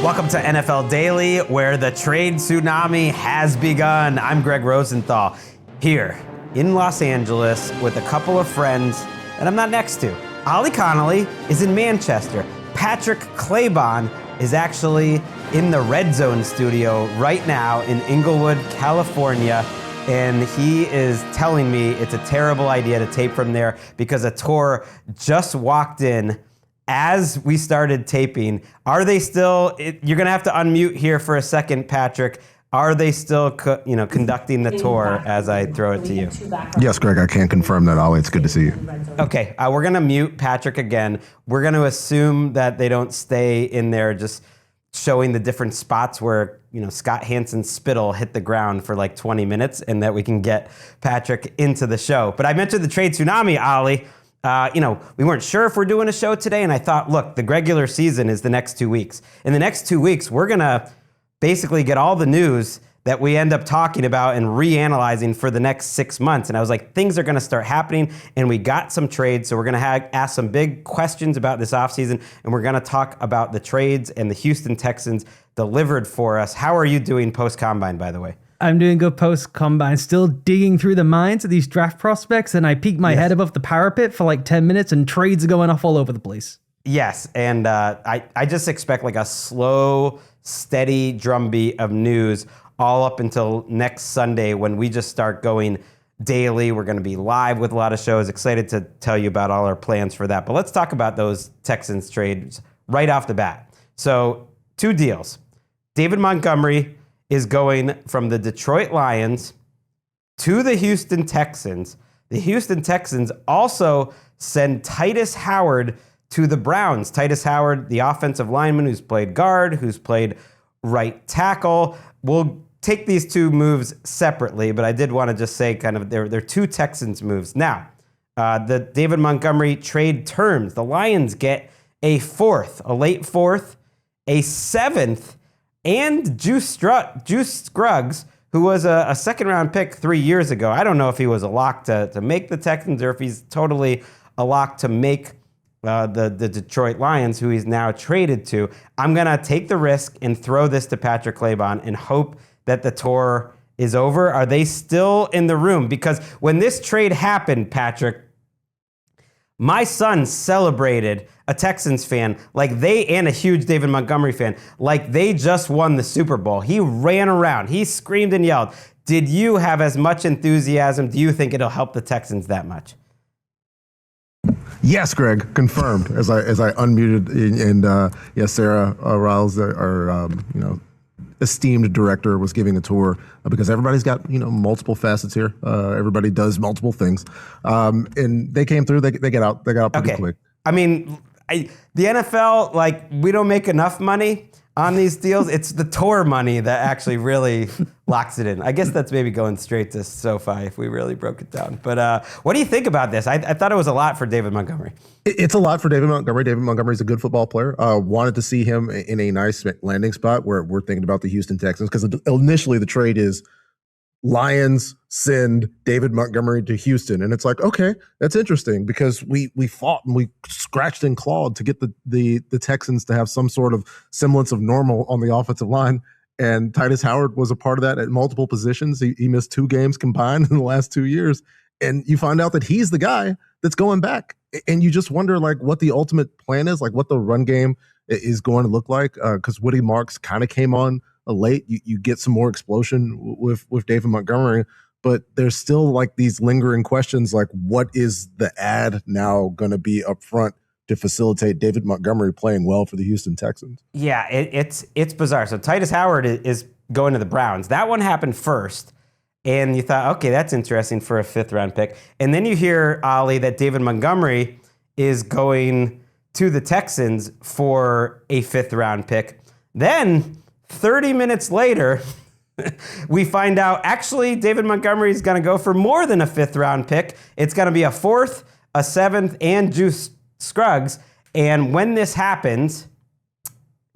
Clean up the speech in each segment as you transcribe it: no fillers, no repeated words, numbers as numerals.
Welcome to NFL Daily, where the trade tsunami has begun. I'm Gregg Rosenthal, here in Los Angeles with a couple of friends that I'm not next to. Ollie Connolly is in Manchester. Patrick Claybon is actually in the RedZone studio right now in Inglewood, California. And he is telling me it's a terrible idea to tape from there because a tour just walked in as we started taping. Are they still, you're going to have to unmute here for a second, Patrick. Are they still conducting the tour as I throw it to you? Yes, Greg, I can confirm that, Ollie. It's good to see you. Okay, we're going to mute Patrick again. We're going to assume that they don't stay in there just showing the different spots where, Scott Hansen's spittle hit the ground for like 20 minutes and that we can get Patrick into the show. But I mentioned the trade tsunami, Ollie. We weren't sure if we're doing a show today, and I thought, look, the regular season is the next 2 weeks. In the next 2 weeks, we're going to basically get all the news that we end up talking about and reanalyzing for the next 6 months. And I was like, things are going to start happening, and we got some trades, so we're going to ask some big questions about this offseason, and we're going to talk about the trades and the Houston Texans delivered for us. How are you doing post-combine, by the way? I'm doing good post-combine, still digging through the minds of these draft prospects, and I peeked my head above the parapet for like 10 minutes, and trades are going off all over the place. Yes, and I just expect like a slow, steady drumbeat of news all up until next Sunday when we just start going daily. We're going to be live with a lot of shows. Excited to tell you about all our plans for that. But let's talk about those Texans trades right off the bat. So 2 deals. David Montgomery is going from the Detroit Lions to the Houston Texans. The Houston Texans also send Tytus Howard to the Browns. Tytus Howard, the offensive lineman who's played guard, who's played right tackle. We'll take these 2 moves separately, but I did want to just say kind of they're 2 Texans moves. Now, the David Montgomery trade terms, the Lions get a 4th, a late 4th, a 7th, and Juice Scruggs, who was a second-round pick 3 years ago. I don't know if he was a lock to make the Texans or if he's totally a lock to make the Detroit Lions, who he's now traded to. I'm going to take the risk and throw this to Patrick Claybon and hope that the tour is over. Are they still in the room? Because when this trade happened, Patrick, my son celebrated, a Texans fan, and a huge David Montgomery fan, like they just won the Super Bowl. He ran around. He screamed and yelled. Did you have as much enthusiasm? Do you think it'll help the Texans that much? Yes, Greg, confirmed. As I unmuted, and Sarah Riles, our esteemed director, was giving a tour because everybody's got multiple facets here. Everybody does multiple things, and they came through. They got out pretty quick. I mean, the NFL, we don't make enough money on these deals. It's the tour money that actually really locks it in. I guess that's maybe going straight to SoFi if we really broke it down. But what do you think about this? I thought it was a lot for David Montgomery. It's a lot for David Montgomery. David Montgomery's a good football player. Wanted to see him in a nice landing spot where we're thinking about the Houston Texans, because initially the trade is Lions send David Montgomery to Houston. And it's like, okay, that's interesting, because we fought and we scratched and clawed to get the Texans to have some sort of semblance of normal on the offensive line. And Tytus Howard was a part of that at multiple positions. He missed 2 games combined in the last 2 years. And you find out that he's the guy that's going back. And you just wonder what the ultimate plan is, what the run game is going to look like. Because Woody Marks kind of came on late. You get some more explosion with David Montgomery, but there's still these lingering questions, what is the ad now going to be up front to facilitate David Montgomery playing well for the Houston Texans? Yeah, it's bizarre. So Tytus Howard is going to the Browns. That one happened first, and you thought, okay, that's interesting for a 5th-round pick. And then you hear, Ollie, that David Montgomery is going to the Texans for a 5th-round pick. Then 30 minutes later, we find out actually David Montgomery is going to go for more than a 5th-round pick. It's going to be a 4th, a 7th, and Juice Scruggs. And when this happens,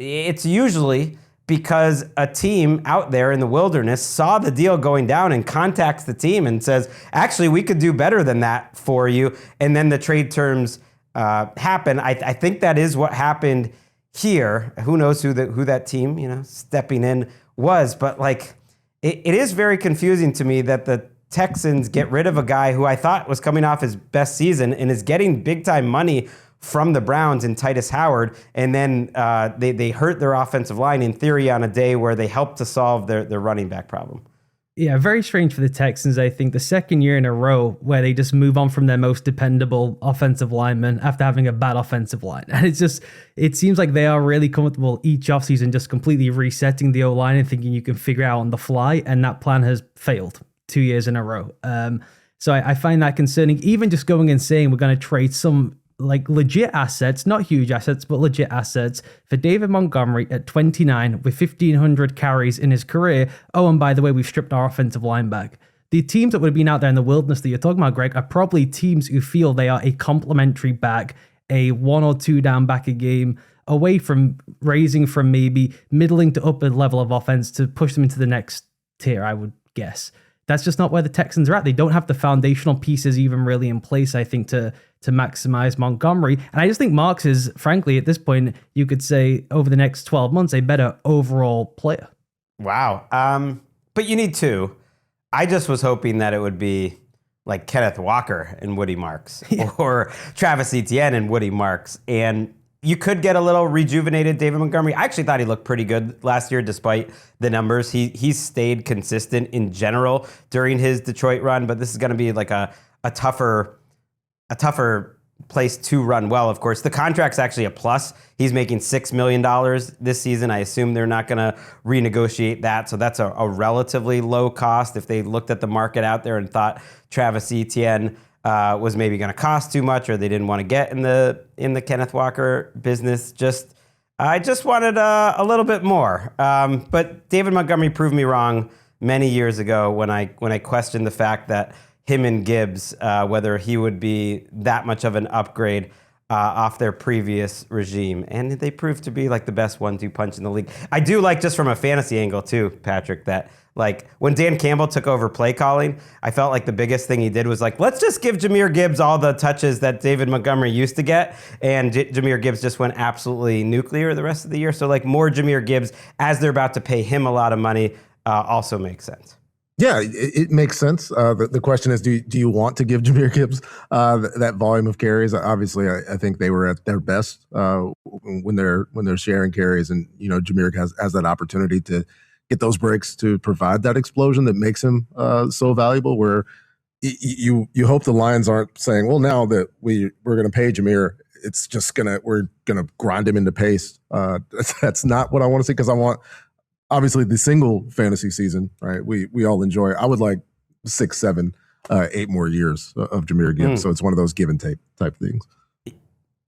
it's usually because a team out there in the wilderness saw the deal going down and contacts the team and says, actually, we could do better than that for you. And then the trade terms happen. I think that is what happened here. Who knows who that team, stepping in was, but like it is very confusing to me that the Texans get rid of a guy who I thought was coming off his best season and is getting big time money from the Browns in Titus Howard, and then they hurt their offensive line in theory on a day where they helped to solve their running back problem. Yeah, very strange for the Texans, I think. The second year in a row where they just move on from their most dependable offensive lineman after having a bad offensive line. And it seems like they are really comfortable each offseason just completely resetting the O-line and thinking you can figure out on the fly. And that plan has failed 2 years in a row. So I find that concerning. Even just going and saying we're going to trade some like legit assets, not huge assets, but legit assets for David Montgomery at 29 with 1,500 carries in his career. Oh, and by the way, we've stripped our offensive line back. The teams that would have been out there in the wilderness that you're talking about, Greg, are probably teams who feel they are a complementary back, a 1 or 2 down back a game, away from raising from maybe middling to upper level of offense to push them into the next tier, I would guess. That's just not where the Texans are at. They don't have the foundational pieces even really in place, I think, to maximize Montgomery. And I just think Marks is, frankly, at this point, you could say over the next 12 months, a better overall player. Wow. But you need 2. I just was hoping that it would be like Kenneth Walker and Woody Marks or Travis Etienne and Woody Marks. And you could get a little rejuvenated David Montgomery. I actually thought he looked pretty good last year despite the numbers. He stayed consistent in general during his Detroit run, but this is going to be like a tougher place to run well, of course. The contract's actually a plus. He's making $6 million this season. I assume they're not going to renegotiate that, so that's a relatively low cost if they looked at the market out there and thought Travis Etienne was maybe going to cost too much, or they didn't want to get in the Kenneth Walker business. I just wanted a little bit more. But David Montgomery proved me wrong many years ago when I questioned the fact that him and Gibbs, whether he would be that much of an upgrade off their previous regime. And they proved to be like the best 1-2 punch in the league. I do like, just from a fantasy angle too, Patrick, that like when Dan Campbell took over play calling, I felt like the biggest thing he did was like, let's just give Jahmyr Gibbs all the touches that David Montgomery used to get. And Jahmyr Gibbs just went absolutely nuclear the rest of the year. So like more Jahmyr Gibbs as they're about to pay him a lot of money also makes sense. Yeah, it makes sense. The question is, do you want to give Jahmyr Gibbs that volume of carries? Obviously, I think they were at their best when they're sharing carries, and Jahmyr has that opportunity to get those breaks to provide that explosion that makes him so valuable. Where you hope the Lions aren't saying, well, now that we're going to pay Jahmyr, it's just we're gonna grind him into pace. That's not what I want to see, because I want, obviously, the single fantasy season, right? We all enjoy. I would like 6, 7, 8 more years of Jahmyr Gibbs. So it's one of those give and take type things.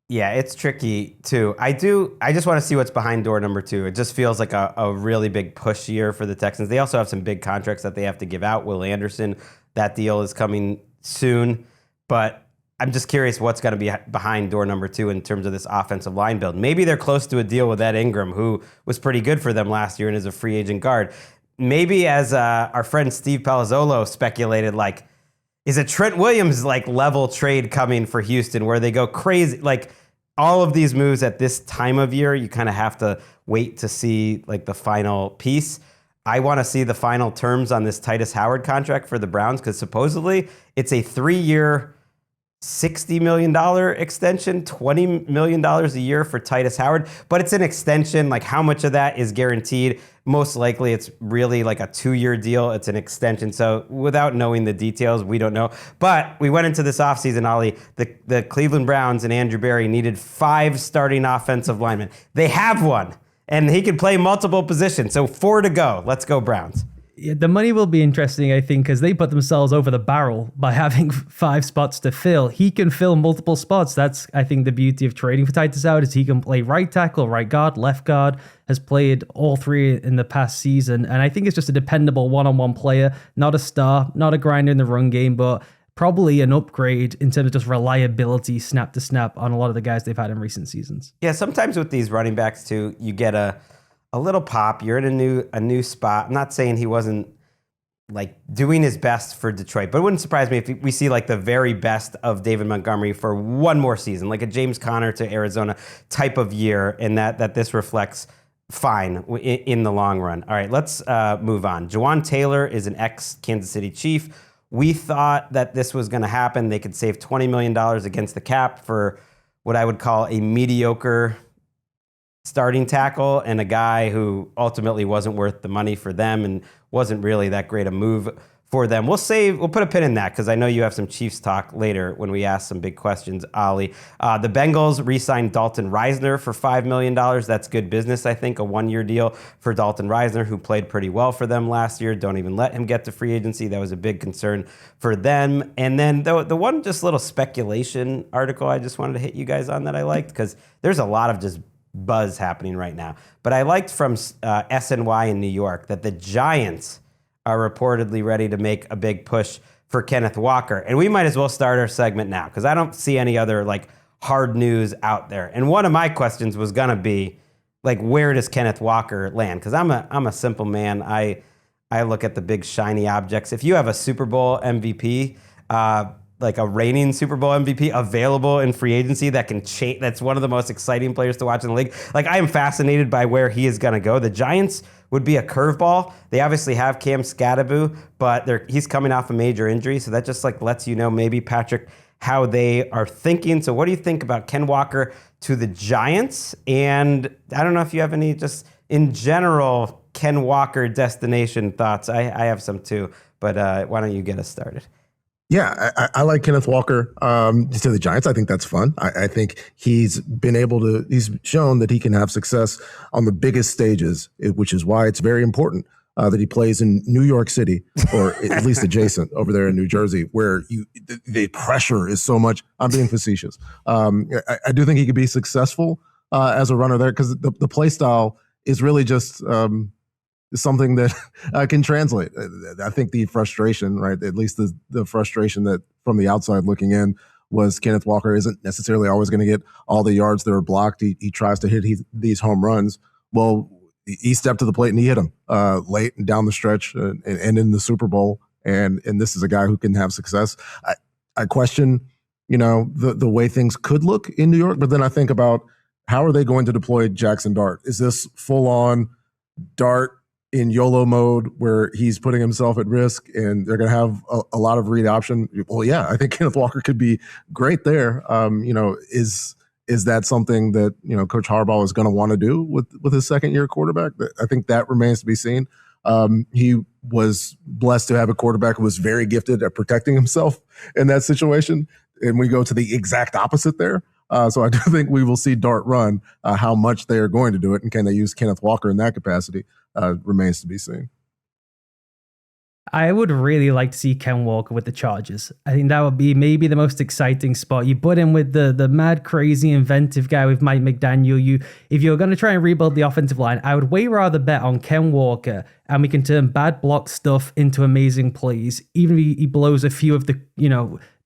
Yeah, it's tricky too. I just want to see what's behind door number 2. It just feels like a really big push year for the Texans. They also have some big contracts that they have to give out. Will Anderson, that deal is coming soon, but I'm just curious what's going to be behind door number 2 in terms of this offensive line build. Maybe they're close to a deal with Ed Ingram, who was pretty good for them last year and is a free agent guard. Maybe, as our friend Steve Palazzolo speculated, like, is a Trent Williams like level trade coming for Houston where they go crazy? Like, all of these moves at this time of year, you kind of have to wait to see like the final piece. I want to see the final terms on this Titus Howard contract for the Browns, because supposedly it's a 3-year, $60 million extension, $20 million a year for Titus Howard, but it's an extension. Like, how much of that is guaranteed? Most likely it's really like a 2-year deal. It's an extension. So without knowing the details, we don't know. But we went into this offseason, Ollie, the Cleveland Browns and Andrew Berry needed 5 starting offensive linemen. They have one, and he can play multiple positions. So 4 to go. Let's go Browns. Yeah, the money will be interesting, I think, because they put themselves over the barrel by having 5 spots to fill. He can fill multiple spots. That's, I think, the beauty of trading for Titus Howard, is he can play right tackle, right guard, left guard, has played all 3 in the past season. And I think it's just a dependable one-on-one player, not a star, not a grinder in the run game, but probably an upgrade in terms of just reliability, snap to snap, on a lot of the guys they've had in recent seasons. Yeah, sometimes with these running backs, too, you get a little pop. You're in a new spot. I'm not saying he wasn't like doing his best for Detroit. But it wouldn't surprise me if we see like the very best of David Montgomery for one more season, like a James Conner to Arizona type of year, and that this reflects fine in the long run. All right, let's move on. Jawan Taylor is an ex-Kansas City Chief. We thought that this was going to happen. They could save $20 million against the cap for what I would call a mediocre starting tackle and a guy who ultimately wasn't worth the money for them and wasn't really that great a move for them. We'll put a pin in that because I know you have some Chiefs talk later when we ask some big questions, Ollie. The Bengals re-signed Dalton Risner for $5 million. That's good business, I think, a one-year deal for Dalton Risner, who played pretty well for them last year. Don't even let him get to free agency. That was a big concern for them. And then the one just little speculation article I just wanted to hit you guys on that I liked, because there's a lot of just buzz happening right now. But I liked from SNY in New York that the Giants are reportedly ready to make a big push for Kenneth Walker. And we might as well start our segment now because I don't see any other like hard news out there. And one of my questions was going to be like, where does Kenneth Walker land? Because I'm a simple man. I look at the big shiny objects. If you have a Super Bowl MVP, like a reigning Super Bowl MVP available in free agency that can change, that's one of the most exciting players to watch in the league. Like, I am fascinated by where he is going to go. The Giants would be a curveball. They obviously have Cam Scadaboo, but he's coming off a major injury, so that just like lets you know maybe, Patrick, how they are thinking. So what do you think about Ken Walker to the Giants? And I don't know if you have any just in general Ken Walker destination thoughts. I have some too, but why don't you get us started? Yeah, I like Kenneth Walker to the Giants. I think that's fun. I think he's shown that he can have success on the biggest stages, which is why it's very important that he plays in New York City, or at least adjacent over there in New Jersey, where the pressure is so much. I'm being facetious. I do think he could be successful as a runner there because the play style is really just something that can translate. I think the frustration, right, at least the frustration that from the outside looking in was Kenneth Walker isn't necessarily always going to get all the yards that are blocked. He tries to hit these home runs. Well, he stepped to the plate and he hit them late and down the stretch and in the Super Bowl. And this is a guy who can have success. I question, the way things could look in New York, but then I think about how are they going to deploy Jackson Dart? Is this full on Dart in YOLO mode where he's putting himself at risk and they're going to have a lot of read option? Well, yeah, I think Kenneth Walker could be great there. Is that something that, Coach Harbaugh is going to want to do with his second year quarterback? I think that remains to be seen. He was blessed to have a quarterback who was very gifted at protecting himself in that situation. And we go to the exact opposite there. So I do think we will see Dart run. How much they are going to do it and can they use Kenneth Walker in that capacity remains to be seen. I would really like to see Ken Walker with the Chargers. I think that would be maybe the most exciting spot. You put him with the mad, crazy, inventive guy with Mike McDaniel. If you're going to try and rebuild the offensive line, I would way rather bet on Ken Walker, and we can turn bad block stuff into amazing plays. Even if he blows a few of the,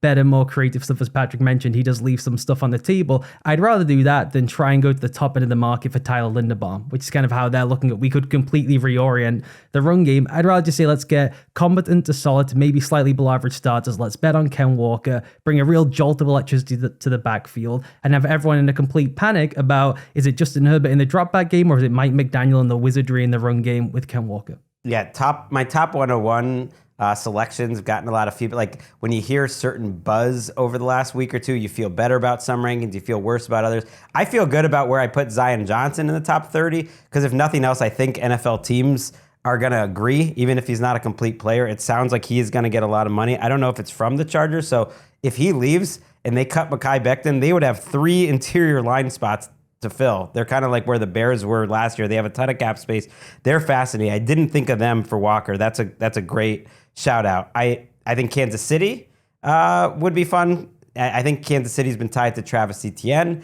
better, more creative stuff, as Patrick mentioned, he does leave some stuff on the table. I'd rather do that than try and go to the top end of the market for Tyler Linderbaum, which is kind of how they're looking at. We could completely reorient the run game. I'd rather just say, let's get competent to solid to maybe slightly below average starters. Let's bet on Ken Walker, bring a real jolt of electricity to the backfield, and have everyone in a complete panic about, is it Justin Herbert in the drop back game, or is it Mike McDaniel and the wizardry in the run game with Ken Walker? Yeah, my top 101 selections have gotten a lot of feedback. Like when you hear certain buzz over the last week or two, you feel better about some rankings, you feel worse about others. I feel good about where I put Zion Johnson in the top 30 because if nothing else, I think NFL teams are going to agree, even if he's not a complete player. It sounds like he is going to get a lot of money. I don't know if it's from the Chargers. So if he leaves and they cut Mekhi Becton, they would have 3 interior line spots to fill. They're kind of like where the Bears were last year. They have a ton of cap space. They're fascinating. I didn't think of them for Walker. That's a great shout out. I think Kansas City would be fun. I think Kansas City's been tied to Travis Etienne.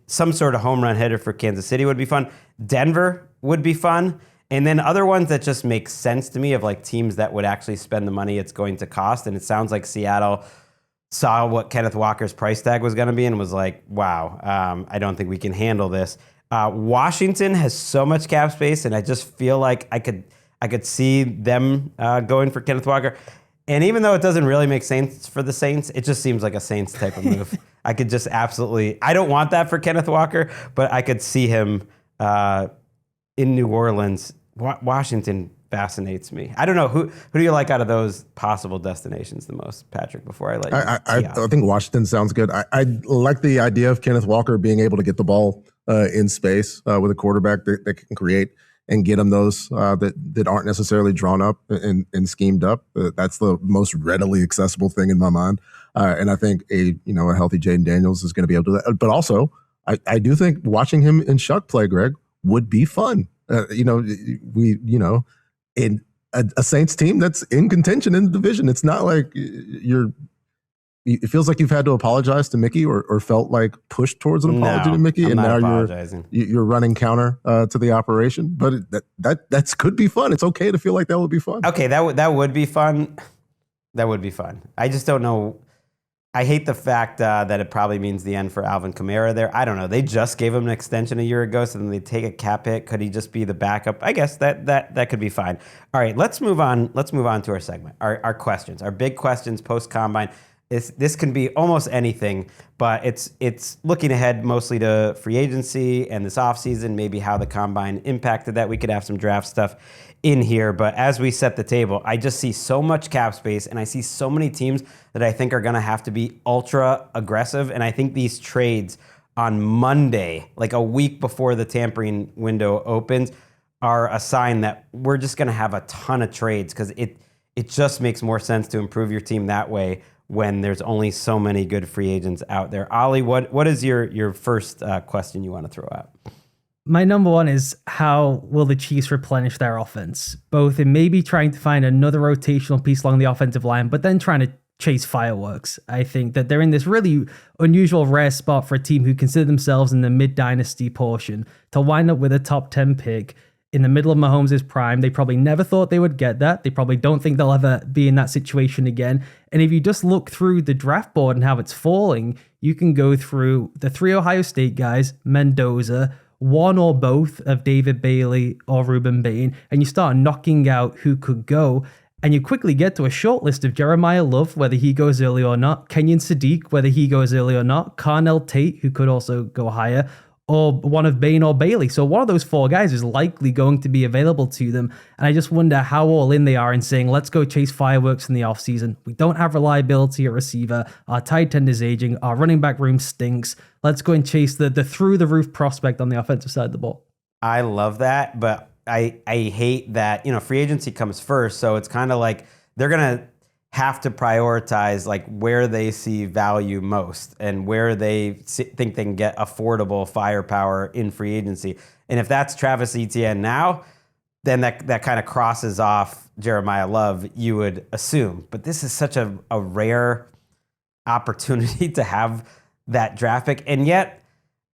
Some sort of home run hitter for Kansas City would be fun. Denver would be fun. And then other ones that just make sense to me of like teams that would actually spend the money it's going to cost. And it sounds like Seattle saw what Kenneth Walker's price tag was going to be and was like, wow, I don't think we can handle this. Washington has so much cap space, and I just feel like I I could see them going for Kenneth Walker. And even though it doesn't really make sense for the Saints, it just seems like a Saints type of move. I could just absolutely, I don't want that for Kenneth Walker, but I could see him in New Orleans. Washington fascinates me. I don't know, who do you like out of those possible destinations the most, Patrick, before I let you I think Washington sounds good. I like the idea of Kenneth Walker being able to get the ball in space with a quarterback that can create and get them those that aren't necessarily drawn up and schemed up. That's the most readily accessible thing in my mind. And I think a healthy Jaden Daniels is going to be able to do that. But also, I do think watching him in Shuck play, Greg, would be fun. In a Saints team that's in contention in the division, it's not like it feels like you've had to apologize to Mickey or felt like pushed towards an apology to Mickey, and now you're running counter to the operation. But that could be fun. It's okay to feel like that would be fun. Okay, that would be fun. That would be fun. I just don't know. I hate the fact that it probably means the end for Alvin Kamara there. I don't know. They just gave him an extension a year ago, so then they take a cap hit. Could he just be the backup? I guess that could be fine. All right, let's move on. Let's move on to our segment, our questions, our big questions post-combine. This can be almost anything, but it's looking ahead mostly to free agency and this offseason, maybe how the combine impacted that. We could have some draft stuff in here, but as we set the table, I just see so much cap space, and I see so many teams that I think are going to have to be ultra aggressive, and I think these trades on Monday, like a week before the tampering window opens, are a sign that we're just going to have a ton of trades, because it just makes more sense to improve your team that way when there's only so many good free agents out there. Ollie, what is your first question you want to throw out? My number one is, how will the Chiefs replenish their offense? Both in maybe trying to find another rotational piece along the offensive line, but then trying to chase fireworks. I think that they're in this really unusual, rare spot for a team who consider themselves in the mid-dynasty portion to wind up with a top 10 pick in the middle of Mahomes' prime. They probably never thought they would get that. They probably don't think they'll ever be in that situation again. And if you just look through the draft board and how it's falling, you can go through the 3 Ohio State guys, Mendoza, one or both of David Bailey or Ruben Bain, and you start knocking out who could go, and you quickly get to a short list of Jeremiah Love, whether he goes early or not, Kenyon Sadiq, whether he goes early or not, Carnell Tate, who could also go higher, or one of Bain or Bailey. So one of those 4 guys is likely going to be available to them. And I just wonder how all in they are in saying, let's go chase fireworks in the offseason. We don't have reliability at receiver. Our tight end is aging. Our running back room stinks. Let's go and chase the through-the-roof prospect on the offensive side of the ball. I love that, but I hate that, free agency comes first. So it's kind of like they're going to have to prioritize like where they see value most and where they think they can get affordable firepower in free agency. And if that's Travis Etienne now, then that kind of crosses off Jeremiah Love, you would assume. But this is such a rare opportunity to have that draft pick. And yet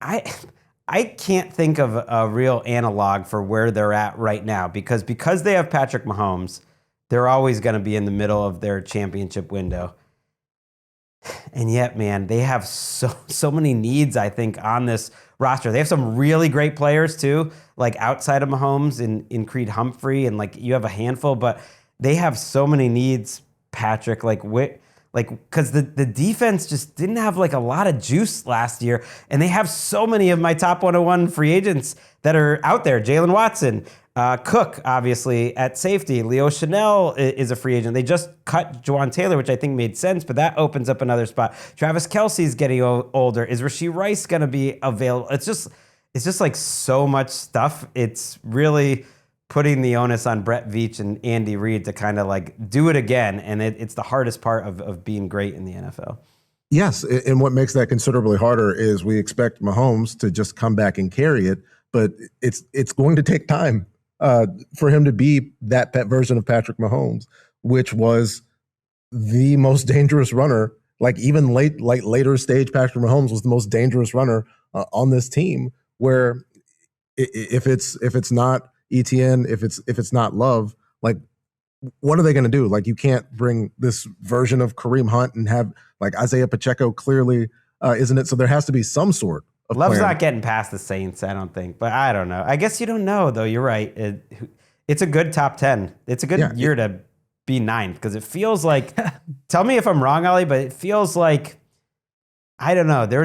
I can't think of a real analog for where they're at right now, because they have Patrick Mahomes, they're always going to be in the middle of their championship window. And yet, man, they have so many needs, I think, on this roster. They have some really great players, too, like outside of Mahomes in Creed Humphrey, and like you have a handful, but they have so many needs, Patrick, because the defense just didn't have like a lot of juice last year, and they have so many of my top 101 free agents that are out there. Jalen Watson, Cook, obviously, at safety. Leo Chanel is a free agent. They just cut Juwan Taylor, which I think made sense, but that opens up another spot. Travis Kelce's getting older. Is Rashee Rice going to be available? It's just like so much stuff. It's really putting the onus on Brett Veach and Andy Reid to kind of like do it again. And it's the hardest part of being great in the NFL. Yes, and what makes that considerably harder is we expect Mahomes to just come back and carry it, but it's going to take time for him to be that version of Patrick Mahomes, which was the most dangerous runner. Like even later stage Patrick Mahomes was the most dangerous runner on this team. Where if it's not Etienne, if it's not Love, like what are they going to do? Like you can't bring this version of Kareem Hunt and have like Isaiah Pacheco clearly isn't it? So there has to be some sort of Love's plan. not getting past the Saints, I don't think, but I don't know. I guess you don't know though. You're right. it's a good top 10. It's a good year to be ninth because it feels like, tell me if I'm wrong, Ollie, but it feels like, I don't know. There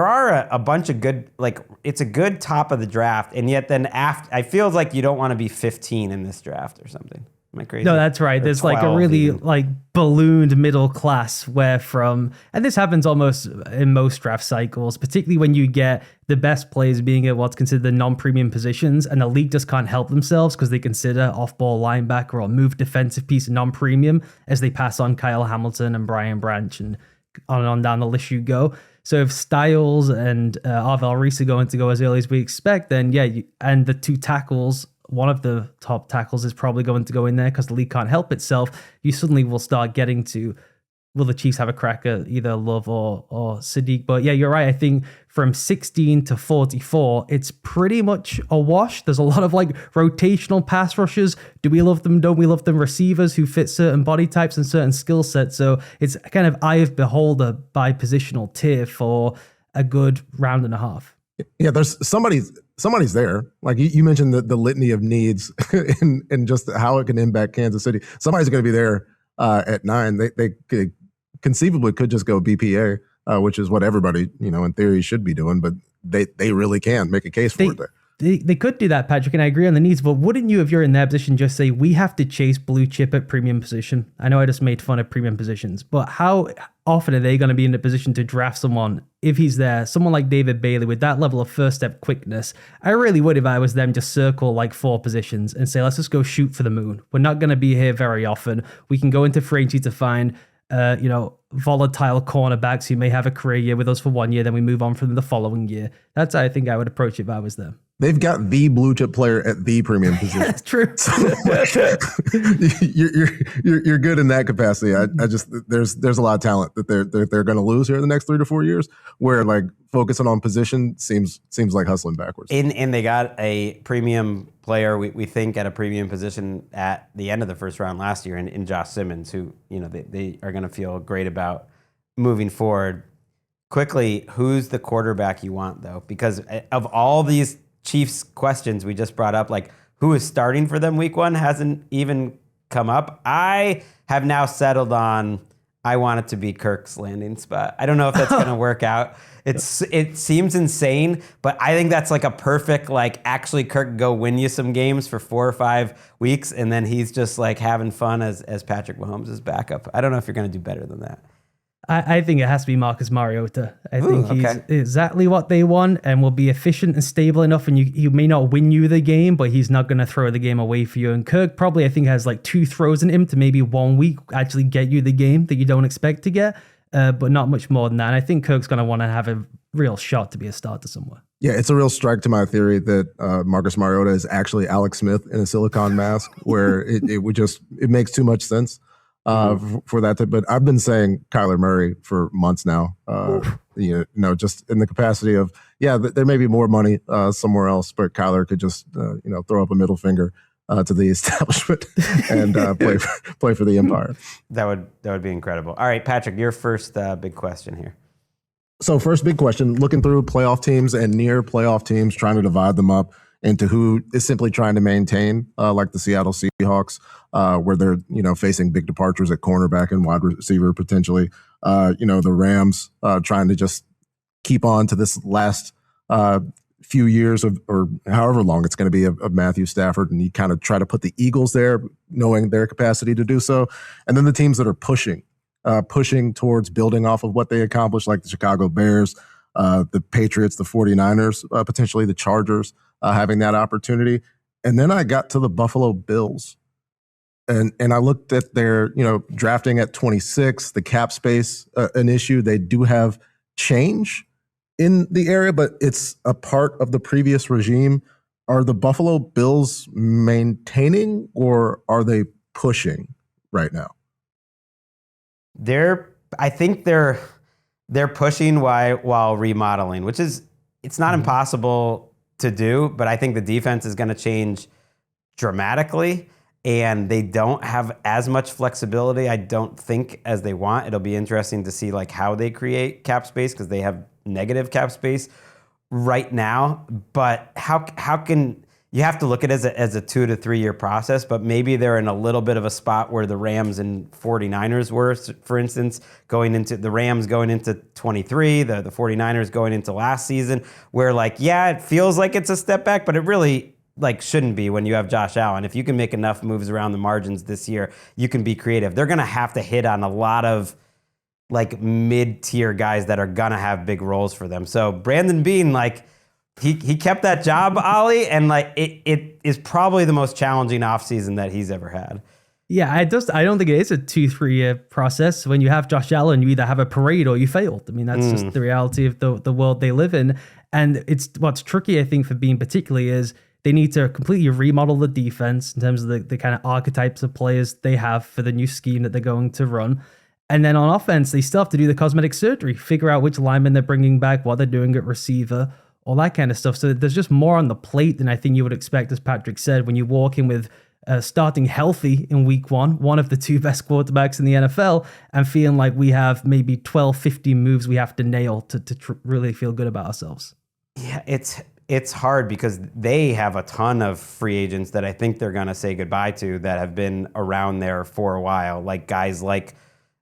are a bunch of good, like it's a good top of the draft. And yet then after, I feel like you don't want to be 15 in this draft or something. Am I crazy? No, that's right. There's like a really like ballooned middle class and this happens almost in most draft cycles, particularly when you get the best players being at what's considered the non-premium positions and the league just can't help themselves because they consider off-ball linebacker or move defensive piece non-premium as they pass on Kyle Hamilton and Brian Branch and on down the list you go. So if Styles and Arvel Reese are going to go as early as we expect, then and the two tackles, one of the top tackles is probably going to go in there because the league can't help itself. You suddenly will start getting to, will the Chiefs have a crack at either Love or Sadiq? But yeah, you're right. I think from 16 to 44, it's pretty much a wash. There's a lot of like rotational pass rushers. Do we love them? Don't we love them? Receivers who fit certain body types and certain skill sets. So it's kind of eye of beholder by positional tier for a good round and a half. Yeah, there's somebody's there. Like you mentioned the litany of needs and just how it can impact Kansas City. Somebody's going to be there at 9. They conceivably could just go BPA, which is what everybody, in theory should be doing, but they really can make a case for it there. They could do that, Patrick, and I agree on the needs, but wouldn't you, if you're in their position, just say, we have to chase blue chip at premium position? I know I just made fun of premium positions, but how often are they going to be in a position to draft someone, if he's there, someone like David Bailey with that level of first step quickness? I really would, if I was them, just circle like 4 positions and say, let's just go shoot for the moon. We're not going to be here very often. We can go into free agency to find volatile cornerbacks who may have a career year with us for 1 year, then we move on from the following year. That's how I think I would approach it if I was them. They've got the blue chip player at the premium position. That's true. So, you're good in that capacity. I just there's a lot of talent that they're going to lose here in the next 3 to 4 years. Where like focusing on position seems like hustling backwards. And they got a premium player we think at a premium position at the end of the first round last year in Josh Simmons, who they are going to feel great about moving forward. Quickly, who's the quarterback you want though? Because of all these Chiefs questions we just brought up, like who is starting for them week 1 hasn't even come up. I have now settled on, I want it to be Kirk's landing spot. I don't know if that's going to work out. It seems insane, but I think that's like a perfect, like actually Kirk go win you some games for 4 or 5 weeks. And then he's just like having fun as Patrick Mahomes' backup. I don't know if you're going to do better than that. I think it has to be Marcus Mariota. I think he's exactly what they want and will be efficient and stable enough. And he may not win you the game, but he's not going to throw the game away for you. And Kirk probably, I think, has like 2 throws in him to maybe 1 week actually get you the game that you don't expect to get, but not much more than that. And I think Kirk's going to want to have a real shot to be a starter somewhere. Yeah, it's a real strike to my theory that Marcus Mariota is actually Alex Smith in a silicone mask, where it makes too much sense. For that, but I've been saying Kyler Murray for months now. Just in the capacity of there may be more money somewhere else, but Kyler could just throw up a middle finger to the establishment and play for the empire. That would be incredible. All right, Patrick, your first big question here. So first big question: looking through playoff teams and near playoff teams, trying to divide them up into who is simply trying to maintain, like the Seattle Seahawks, where they're facing big departures at cornerback and wide receiver potentially. The Rams trying to just keep on to this last few years or however long it's going to be of Matthew Stafford, and you kind of try to put the Eagles there, knowing their capacity to do so, and then the teams that are pushing towards building off of what they accomplished, like the Chicago Bears, the Patriots, the 49ers, potentially the Chargers. Having that opportunity. And then I got to the Buffalo Bills and I looked at their, drafting at 26, the cap space, an issue. They do have change in the area, but it's a part of the previous regime. Are the Buffalo Bills maintaining or are they pushing right now? I think they're pushing while remodeling, which is, it's not impossible to do, but I think the defense is going to change dramatically, and they don't have as much flexibility, I don't think, as they want. It'll be interesting to see like how they create cap space, because they have negative cap space right now. But how can you have to look at it as a 2 to 3 year process, but maybe they're in a little bit of a spot where the Rams and 49ers were, for instance, the Rams going into 23, the 49ers going into last season, where like, yeah, it feels like it's a step back, but it really like shouldn't be when you have Josh Allen. If you can make enough moves around the margins this year, you can be creative. They're going to have to hit on a lot of like mid-tier guys that are going to have big roles for them. So Brandon Beane, like, he kept that job, Ollie, and like it is probably the most challenging offseason that he's ever had. Yeah, I don't think it is a 2-3 year process. When you have Josh Allen, you either have a parade or you failed. I mean, that's just the reality of the world they live in. And it's what's tricky, I think, for Beane particularly is they need to completely remodel the defense in terms of the kind of archetypes of players they have for the new scheme that they're going to run. And then on offense, they still have to do the cosmetic surgery, figure out which linemen they're bringing back, what they're doing at receiver, all that kind of stuff. So there's just more on the plate than I think you would expect, as Patrick said, when you walk in with starting healthy in week one of the 2 best quarterbacks in the NFL, and feeling like we have maybe 12, 15 moves we have to nail to really feel good about ourselves. Yeah, it's hard because they have a ton of free agents that I think they're going to say goodbye to that have been around there for a while, like guys like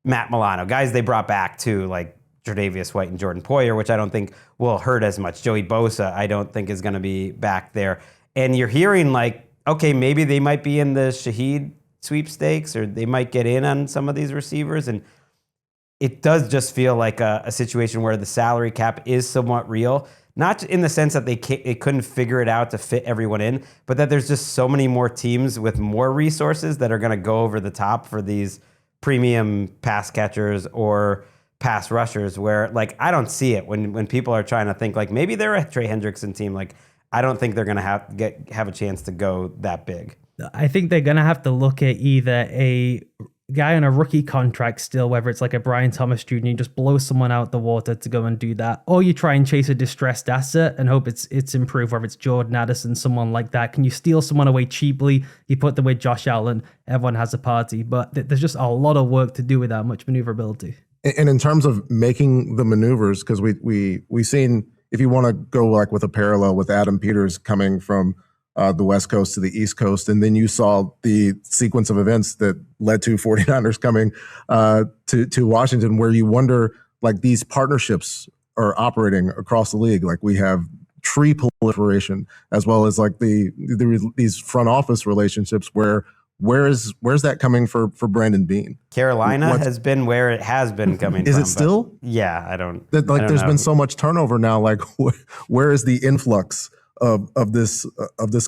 Matt Milano, guys they brought back too, like Tre'Davious White and Jordan Poyer, which I don't think will hurt as much. Joey Bosa, I don't think is going to be back there. And you're hearing like, okay, maybe they might be in the Shaheed sweepstakes, or they might get in on some of these receivers. And it does just feel like a situation where the salary cap is somewhat real. Not in the sense that they couldn't figure it out to fit everyone in, but that there's just so many more teams with more resources that are going to go over the top for these premium pass catchers or pass rushers, where like I don't see it when people are trying to think like maybe they're a Trey Hendrickson team. Like I don't think they're going to have a chance to go that big. I think they're going to have to look at either a guy on a rookie contract still, whether it's like a Brian Thomas Jr., you just blow someone out the water to go and do that, or you try and chase a distressed asset and hope it's improved, whether it's Jordan Addison, someone like that. Can you steal someone away cheaply? You put them with Josh Allen, everyone has a party, but there's just a lot of work to do without much maneuverability. And in terms of making the maneuvers, because we seen, if you want to go like with a parallel with Adam Peters coming from the West Coast to the East Coast, and then you saw the sequence of events that led to 49ers coming to Washington, where you wonder, like, these partnerships are operating across the league. Like, we have tree proliferation, as well as like these front office relationships where's that coming for Brandon Beane? Carolina has been where it has been coming is from. Is it still? Yeah, I don't. There's been so much turnover now. Like, where is the influx of this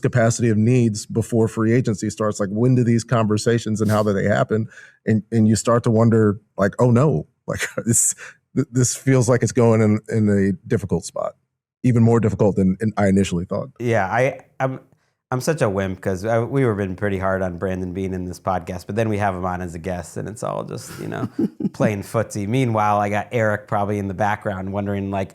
capacity of needs before free agency starts? Like, when do these conversations and how do they happen? And you start to wonder, like, oh no, like this feels like it's going in a difficult spot, even more difficult than I initially thought. Yeah, I'm such a wimp because we were been pretty hard on Brandon Beane in this podcast, but then we have him on as a guest, and it's all just playing footsie. Meanwhile, I got Eric probably in the background wondering like,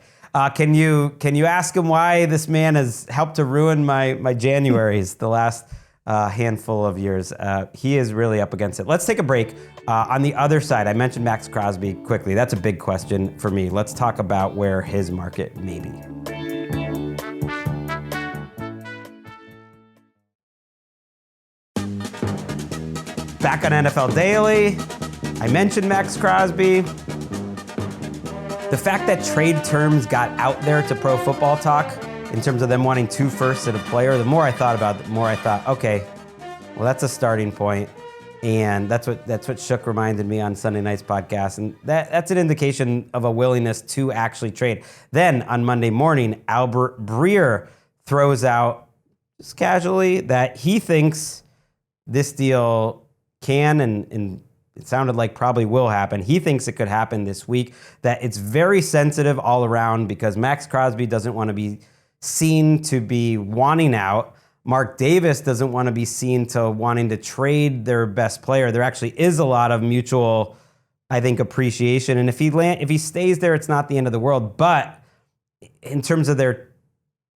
can you ask him why this man has helped to ruin my Januaries the last handful of years? He is really up against it. Let's take a break. On the other side, I mentioned Maxx Crosby quickly. That's a big question for me. Let's talk about where his market may be. Back on NFL Daily, I mentioned Maxx Crosby. The fact that trade terms got out there to Pro Football Talk in terms of them wanting 2 firsts at a player, the more I thought about it, the more I thought, okay, well, that's a starting point. And that's what Shook reminded me on Sunday night's podcast. And that's an indication of a willingness to actually trade. Then on Monday morning, Albert Breer throws out just casually that he thinks this deal can and it sounded like probably will happen. He thinks it could happen this week, that it's very sensitive all around because Maxx Crosby doesn't want to be seen to be wanting out. Mark Davis doesn't want to be seen to wanting to trade their best player. There actually is a lot of mutual, I think, appreciation. And if he stays there, it's not the end of the world. But in terms of their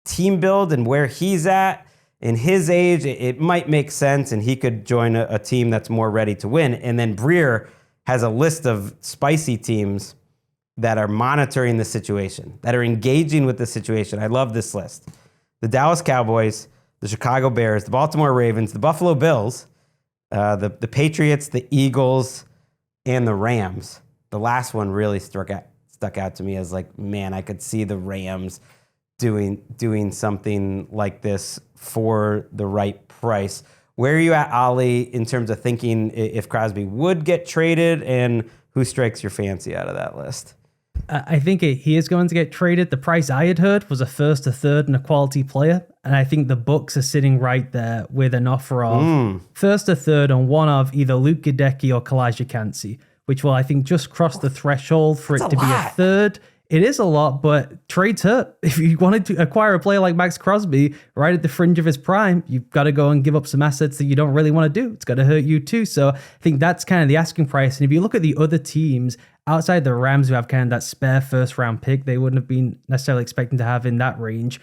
team build and where he's at, in his age, it might make sense, and he could join a team that's more ready to win. And then Breer has a list of spicy teams that are monitoring the situation, that are engaging with the situation. I love this list. The Dallas Cowboys, the the Chicago Bears, the Baltimore Ravens, the Buffalo Bills, the Patriots, the Eagles, and the Rams. The last one really stuck out to me as like, man, I could see the Rams doing something like this for the right price. Where are you at, Ollie, in terms of thinking if Crosby would get traded, and who strikes your fancy out of that list? I think he is going to get traded. The price I had heard was a first, a third, and a quality player. And I think the Bucs are sitting right there with an offer of first, a third, and one of either Luke Gadecki or Kalijah Kancey, which will, I think, just cross the threshold for it to be a third. It is a lot, but trades hurt. If you wanted to acquire a player like Maxx Crosby right at the fringe of his prime, you've got to go and give up some assets that you don't really want to do. It's got to hurt you too. So I think that's kind of the asking price. And if you look at the other teams outside the Rams who have kind of that spare first round pick, they wouldn't have been necessarily expecting to have in that range.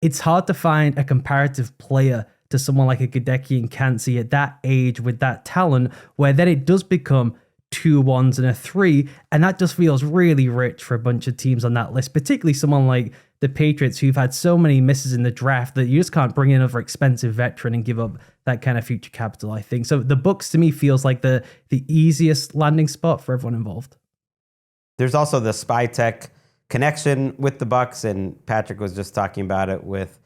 It's hard to find a comparative player to someone like a Gadecki and Kancey at that age with that talent, where then it does become 2 1s and a 3, and that just feels really rich for a bunch of teams on that list, particularly someone like the Patriots, who've had so many misses in the draft that you just can't bring in another expensive veteran and give up that kind of future capital, I think. So the Bucs to me feels like the easiest landing spot for everyone involved. There's also the SpyTech connection with the Bucs, and Patrick was just talking about it with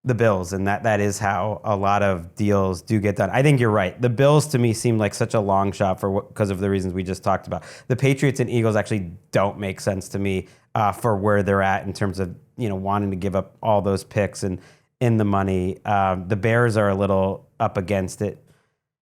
the Bills, and that is how a lot of deals do get done. I think you're right. The Bills to me seem like such a long shot because of the reasons we just talked about. The Patriots and Eagles actually don't make sense to me for where they're at in terms of wanting to give up all those picks and in the money. The Bears are a little up against it.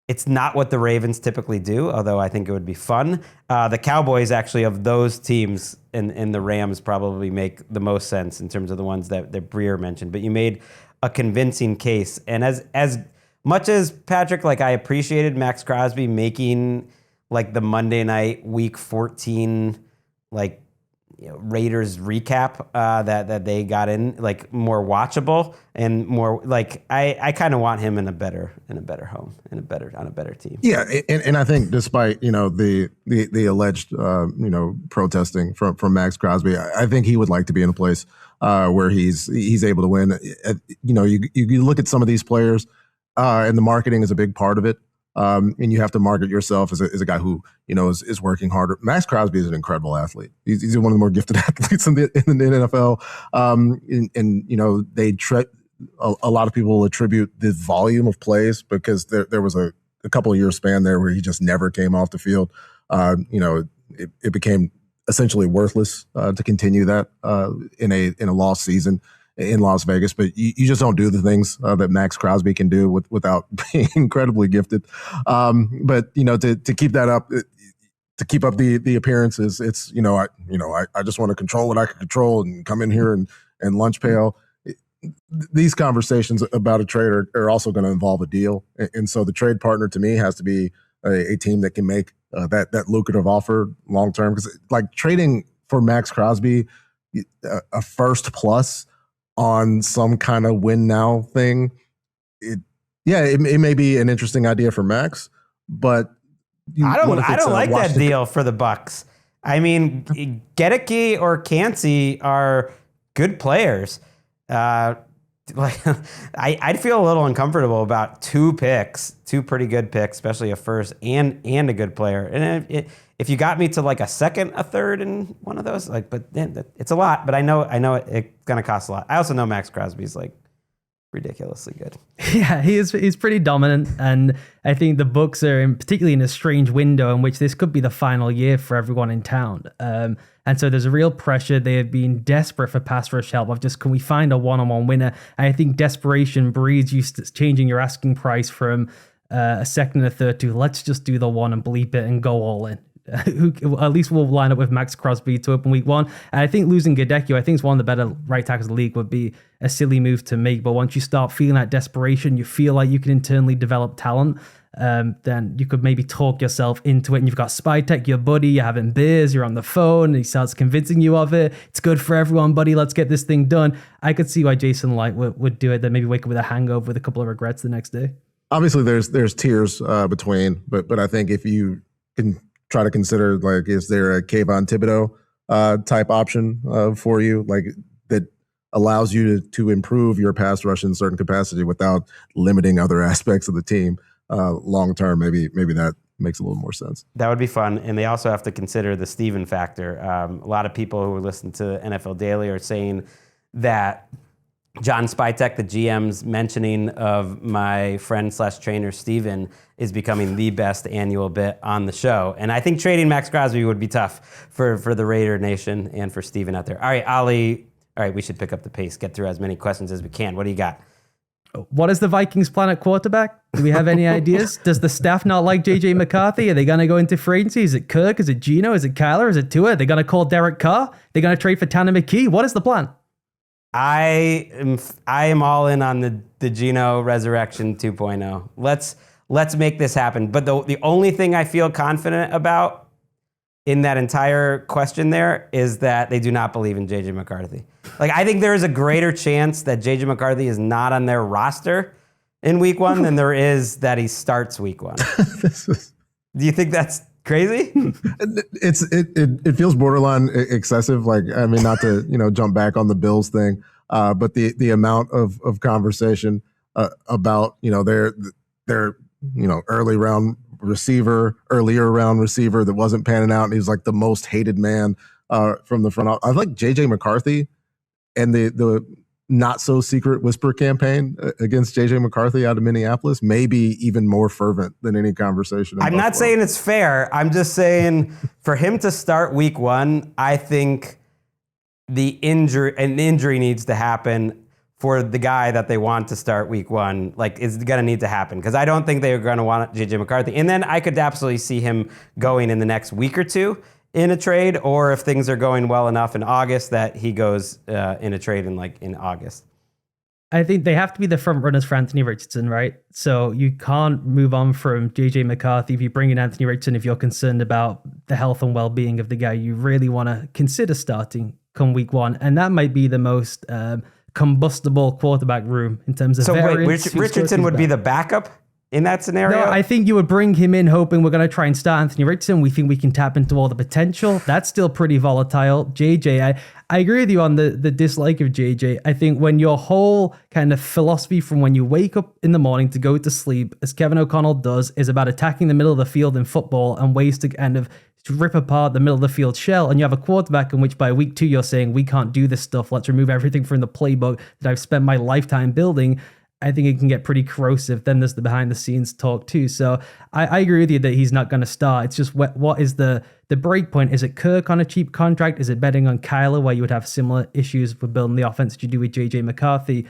It's not what the Ravens typically do, although I think it would be fun. The Cowboys actually, of those teams, and the Rams probably make the most sense in terms of the ones that Breer mentioned. But you made a convincing case. And as much as Patrick, like, I appreciated Maxx Crosby making like the Monday night week 14 like Raiders recap that they got in, like, more watchable and more like I kind of want him in a better home, on a better team. Yeah, and I think despite the alleged protesting from Maxx Crosby, I think he would like to be in a place where he's able to win. You look at some of these players, and the marketing is a big part of it. And you have to market yourself as a guy who is working harder. Maxx Crosby is an incredible athlete. He's one of the more gifted athletes in the NFL. A lot of people attribute the volume of plays because there was a couple of year span there where he just never came off the field. It became essentially worthless to continue that in a lost season in Las Vegas, but you just don't do the things that Maxx Crosby can do without being incredibly gifted. But to keep that up, to keep up the appearances, it's I just want to control what I can control and come in here and lunch pail. These conversations about a trade are also going to involve a deal, and so the trade partner to me has to be a team that can make that lucrative offer long term. Because like trading for Maxx Crosby, a first plus on some kind of win now thing, it may be an interesting idea for Max, but I don't like that deal for the Bucs. I mean, Gadecki or Kancey are good players. I'd feel a little uncomfortable about two pretty good picks, especially a first and a good player. And if you got me to like a second, a third, and one of those, like, but it's a lot. But I know it's gonna cost a lot. I also know Maxx Crosby's like ridiculously good. Yeah, he's pretty dominant, and I think the Bucs are particularly in a strange window in which this could be the final year for everyone in town. And so there's a real pressure. They have been desperate for pass rush help of just, can we find a one-on-one winner? And I think desperation breeds you changing your asking price from a second and a third to let's just do the one and bleep it and go all in. At least we'll line up with Maxx Crosby to open week 1. And I think losing Gadecki, I think is one of the better right tackles in the league, would be a silly move to make. But once you start feeling that desperation, you feel like you can internally develop talent, then you could maybe talk yourself into it. And you've got SpyTech, your buddy, you're having beers, you're on the phone, and he starts convincing you of it. It's good for everyone, buddy. Let's get this thing done. I could see why Jason Light would do it, then maybe wake up with a hangover with a couple of regrets the next day. Obviously, there's tiers between, but I think if you can try to consider, like, is there a Kayvon Thibodeau type option for you, like that allows you to improve your pass rush in certain capacity without limiting other aspects of the team long term. Maybe that makes a little more sense. That would be fun. And they also have to consider the Steven factor. A lot of people who listen to NFL Daily are saying that John Spytek, the GM's mentioning of my friend / trainer Steven, is becoming the best annual bit on the show. And I think trading Maxx Crosby would be tough for the Raider Nation and for Steven out there. All right, Ollie. All right, we should pick up the pace, get through as many questions as we can. What do you got? What is the Vikings plan at quarterback? Do we have any ideas? Does the staff not like JJ McCarthy? Are they going to go into free agency? Is it Kirk? Is it Geno? Is it Kyler? Is it Tua? Are they going to call Derek Carr? They're going to trade for Tanner McKee? What is the plan? I am all in on the Geno Resurrection 2.0. Let's make this happen. But the only thing I feel confident about in that entire question there is that they do not believe in JJ McCarthy. Like, I think there is a greater chance that JJ McCarthy is not on their roster in week 1 than there is that he starts week 1. Do you think that's crazy? It feels borderline excessive. Like, I mean, not to jump back on the Bills thing, but the amount of conversation about their earlier round receiver that wasn't panning out, and he was like the most hated man from the front office. I like JJ McCarthy and the not so secret whisper campaign against JJ McCarthy out of Minneapolis, maybe even more fervent than any conversation. I'm not saying it's fair. I'm just saying for him to start week 1, I think an injury needs to happen for the guy that they want to start week 1. Like, it's going to need to happen, because I don't think they're going to want JJ McCarthy. And then I could absolutely see him going in the next week or two in a trade, or if things are going well enough in August that he goes in a trade in August. I think they have to be the front runners for Anthony Richardson, right? So you can't move on from JJ McCarthy if you bring in Anthony Richardson if you're concerned about the health and well-being of the guy you really want to consider starting come week 1. And that might be the most combustible quarterback room in terms of variance. Richardson would be the backup in that scenario? No, I think you would bring him in hoping we're going to try and start Anthony Richardson. We think we can tap into all the potential. That's still pretty volatile. JJ, I agree with you on the dislike of JJ. I think when your whole kind of philosophy from when you wake up in the morning to go to sleep, as Kevin O'Connell does, is about attacking the middle of the field in football and ways to kind of rip apart the middle of the field shell, and you have a quarterback in which by week 2 you're saying, we can't do this stuff, let's remove everything from the playbook that I've spent my lifetime building, I think it can get pretty corrosive. Then there's the behind the scenes talk too. So I agree with you that he's not going to start. It's just what is the break point? Is it Kirk on a cheap contract? Is it betting on Kyler, where you would have similar issues with building the offense that you do with JJ McCarthy?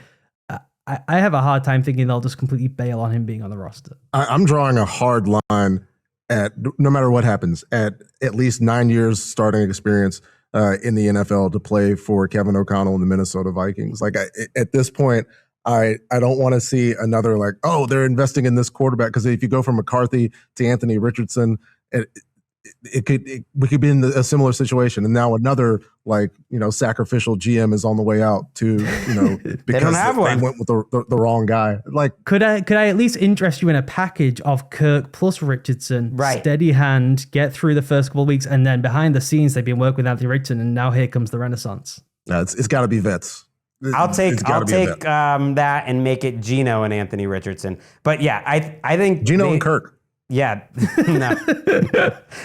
I have a hard time thinking they'll just completely bail on him being on the roster. I'm drawing a hard line at, no matter what happens, at least 9 years starting experience in the NFL to play for Kevin O'Connell and the Minnesota Vikings. Like, at this point, I don't want to see another like, oh, they're investing in this quarterback, because if you go from McCarthy to Anthony Richardson, we could be in a similar situation. And now another sacrificial GM is on the way out to because they went with the wrong guy. Like, could I at least interest you in a package of Kirk plus Richardson, right? Steady hand, get through the first couple of weeks, and then behind the scenes they've been working with Anthony Richardson, and now here comes the renaissance. It's got to be vets. I'll take that and make it Geno and Anthony Richardson. But yeah, I think Geno and Kirk. Yeah, no.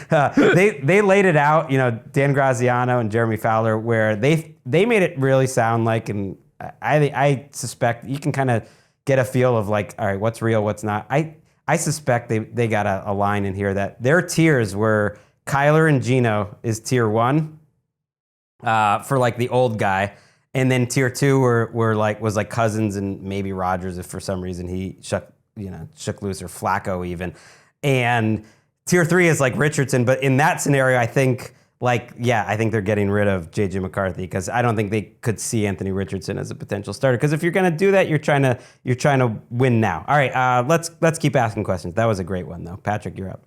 They laid it out. Dan Graziano and Jeremy Fowler, where they made it really sound like, and I suspect you can kind of get a feel of like, all right, what's real, what's not. I suspect they got a line in here that their tiers were Kyler and Geno is tier 1 for like the old guy. And then tier 2 was like Cousins and maybe Rodgers if for some reason he shook loose, or Flacco even. And tier 3 is like Richardson. But in that scenario, I think they're getting rid of JJ McCarthy, because I don't think they could see Anthony Richardson as a potential starter. Because if you're going to do that, you're trying to win now. All right, let's keep asking questions. That was a great one though. Patrick, you're up.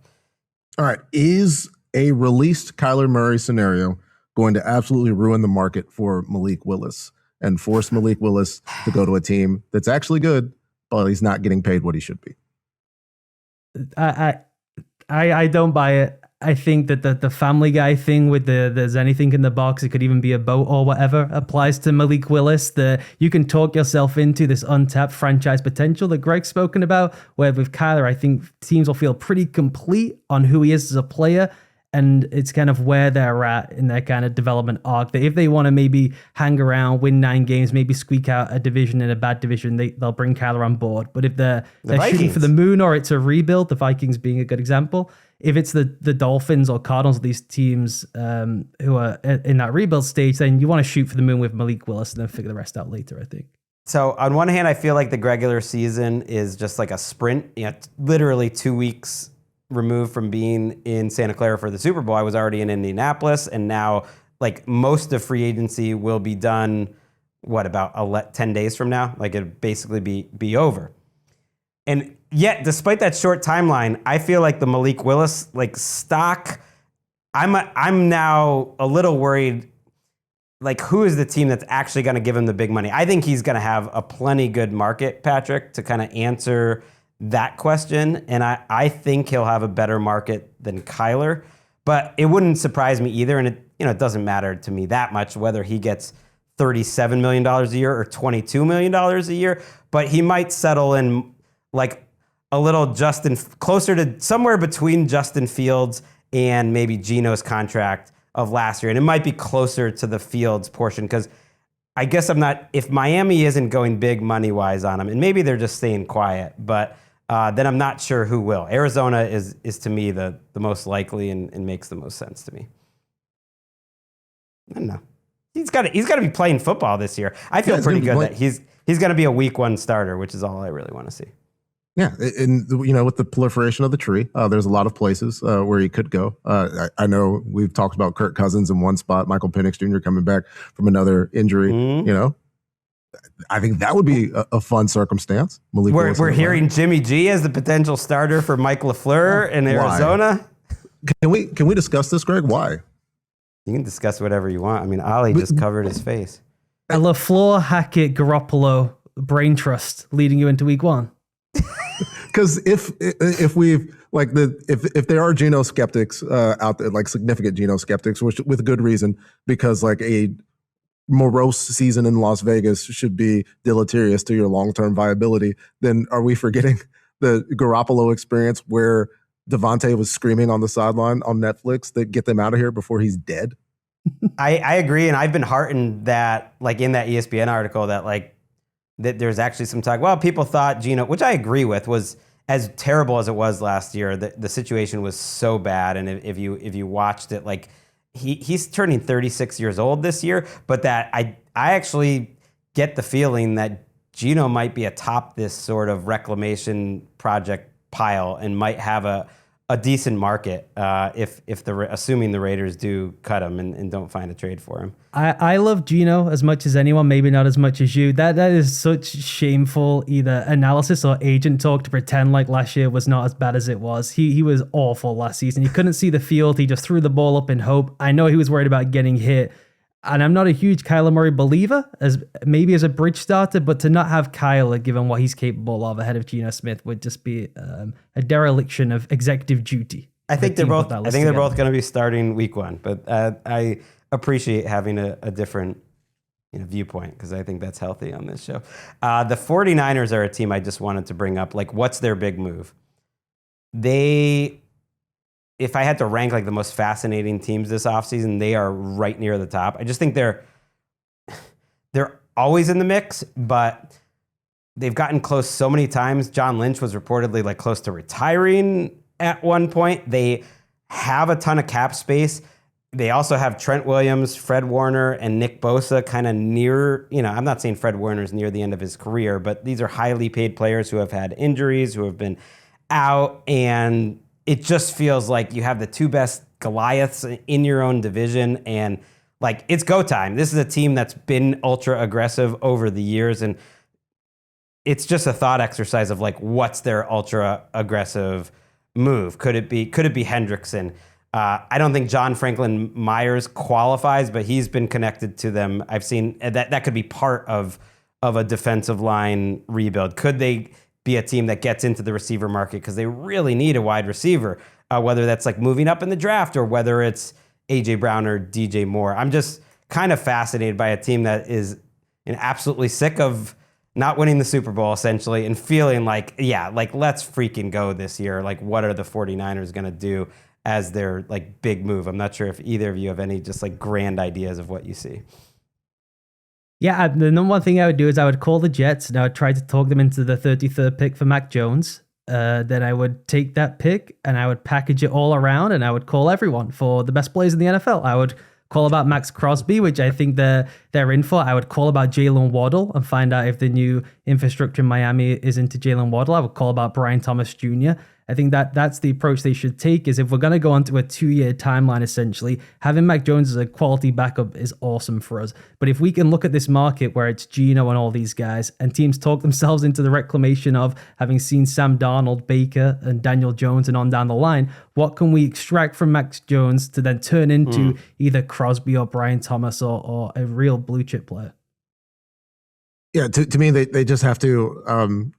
All right, is a released Kyler Murray scenario going to absolutely ruin the market for Malik Willis and force Malik Willis to go to a team that's actually good, but he's not getting paid what he should be? I don't buy it. I think that the Family Guy thing with there's anything in the box, it could even be a boat or whatever, applies to Malik Willis. You can talk yourself into this untapped franchise potential that Gregg's spoken about, where with Kyler, I think teams will feel pretty complete on who he is as a player. And it's kind of where they're at in their kind of development arc. That if they want to maybe hang around, win 9 games, maybe squeak out a division in a bad division, they'll bring Kyler on board. But if they're shooting for the moon or it's a rebuild, the Vikings being a good example, if it's the Dolphins or Cardinals, these teams who are in that rebuild stage, then you want to shoot for the moon with Malik Willis and then figure the rest out later, I think. So on one hand, I feel like the regular season is just like a sprint. It's literally 2 weeks removed from being in Santa Clara for the Super Bowl. I was already in Indianapolis, and now like most of free agency will be done, about 10 days from now? Like it'd basically be over. And yet, despite that short timeline, I feel like the Malik Willis stock, I'm now a little worried, like who is the team that's actually going to give him the big money? I think he's going to have a plenty good market, Patrick, to kind of answer that question, and I think he'll have a better market than Kyler, but it wouldn't surprise me either, and it doesn't matter to me that much whether he gets $37 million a year or $22 million a year, but he might settle in like a little closer to somewhere between Justin Fields and maybe Geno's contract of last year, and it might be closer to the Fields portion because I guess if Miami isn't going big money-wise on him, and maybe they're just staying quiet, but then I'm not sure who will. Arizona is to me the most likely and makes the most sense to me. I don't know. He's got to be playing football this year. I feel pretty good that he's going to be a week 1 starter, which is all I really want to see. Yeah, and with the proliferation of the tree, there's a lot of places where he could go. I know we've talked about Kirk Cousins in one spot, Michael Penix Jr. coming back from another injury. Mm-hmm. I think that would be a fun circumstance. We're hearing Jimmy G as the potential starter for Mike LaFleur in Arizona. Can we discuss this, Gregg? Why? You can discuss whatever you want. I mean, Ollie just covered his face. A LaFleur, Hackett, Garoppolo brain trust leading you into week 1. Because if there are Geno skeptics out there, like significant Geno skeptics, which with good reason, because like a morose season in Las Vegas should be deleterious to your long-term viability, then are we forgetting the Garoppolo experience where Devontae was screaming on the sideline on Netflix that get them out of here before he's dead? I agree, and I've been heartened that like in that ESPN article that there's actually some talk. Well, people thought Geno, which I agree with, was as terrible as it was last year. The situation was so bad, and if you watched it, like he's turning 36 years old this year, but that I actually get the feeling that Geno might be atop this sort of reclamation project pile and might have a decent market assuming the Raiders do cut him and don't find a trade for him. I love Geno as much as anyone, maybe not as much as you. That is such shameful either analysis or agent talk to pretend like last year was not as bad as it was. He was awful last season. He couldn't see the field. He just threw the ball up in hope. I know he was worried about getting hit. And I'm not a huge Kyler Murray believer, as a bridge starter, but to not have Kyler, given what he's capable of ahead of Geno Smith, would just be a dereliction of executive duty. I think they're both going to be starting week 1, but I appreciate having a different viewpoint because I think that's healthy on this show. The 49ers are a team I just wanted to bring up. Like, what's their big move? If I had to rank like the most fascinating teams this offseason, they are right near the top. I just think they're always in the mix, but they've gotten close so many times. John Lynch was reportedly like close to retiring at one point. They have a ton of cap space. They also have Trent Williams, Fred Warner, and Nick Bosa kind of near, I'm not saying Fred Warner's near the end of his career, but these are highly paid players who have had injuries, who have been out, and it just feels like you have the 2 best Goliaths in your own division, and like it's go time. This is a team that's been ultra aggressive over the years, and it's just a thought exercise of like, what's their ultra aggressive move? Could it be Hendrickson? I don't think John Franklin Myers qualifies, but he's been connected to them. I've seen that could be part of a defensive line rebuild. Could they be a team that gets into the receiver market because they really need a wide receiver? whether that's like moving up in the draft or whether it's AJ Brown or DJ Moore. I'm just kind of fascinated by a team that is absolutely sick of not winning the Super Bowl essentially and feeling like, yeah, like let's freaking go this year. Like what are the 49ers going to do as their like big move? I'm not sure if either of you have any just like grand ideas of what you see. Yeah, the number one thing I would do is I would call the Jets and I would try to talk them into the 33rd pick for Mac Jones. Then I would take that pick and I would package it all around and I would call everyone for the best players in the NFL. I would call about Maxx Crosby, which I think they're in for. I would call about Jalen Waddle and find out if the new infrastructure in Miami is into Jalen Waddle. I would call about Brian Thomas Jr. I think that's the approach they should take, is if we're going to go onto a 2-year timeline, essentially, having Mac Jones as a quality backup is awesome for us. But if we can look at this market where it's Geno and all these guys, and teams talk themselves into the reclamation of having seen Sam Darnold, Baker, and Daniel Jones and on down the line, what can we extract from Max Jones to then turn into either Crosby or Brian Thomas or a real blue chip player? Yeah, to me, they just have to,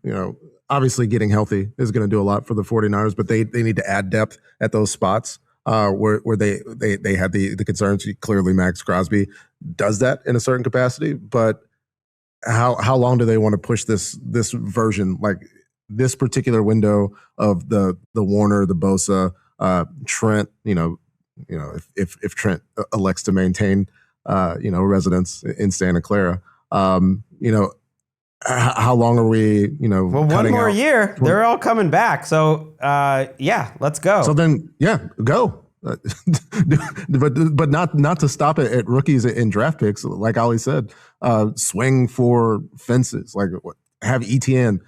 obviously getting healthy is going to do a lot for the 49ers, but they need to add depth at those spots where they had the concerns. Clearly, Maxx Crosby does that in a certain capacity, but how long do they want to push this version, like this particular window of the Warner, the Bosa, Trent, if Trent elects to maintain, residence in Santa Clara, how long are we, well, one more year, they're all coming back. So, let's go. So then, go. But not to stop it at rookies and draft picks. Like Ollie said, swing for fences, like have ETN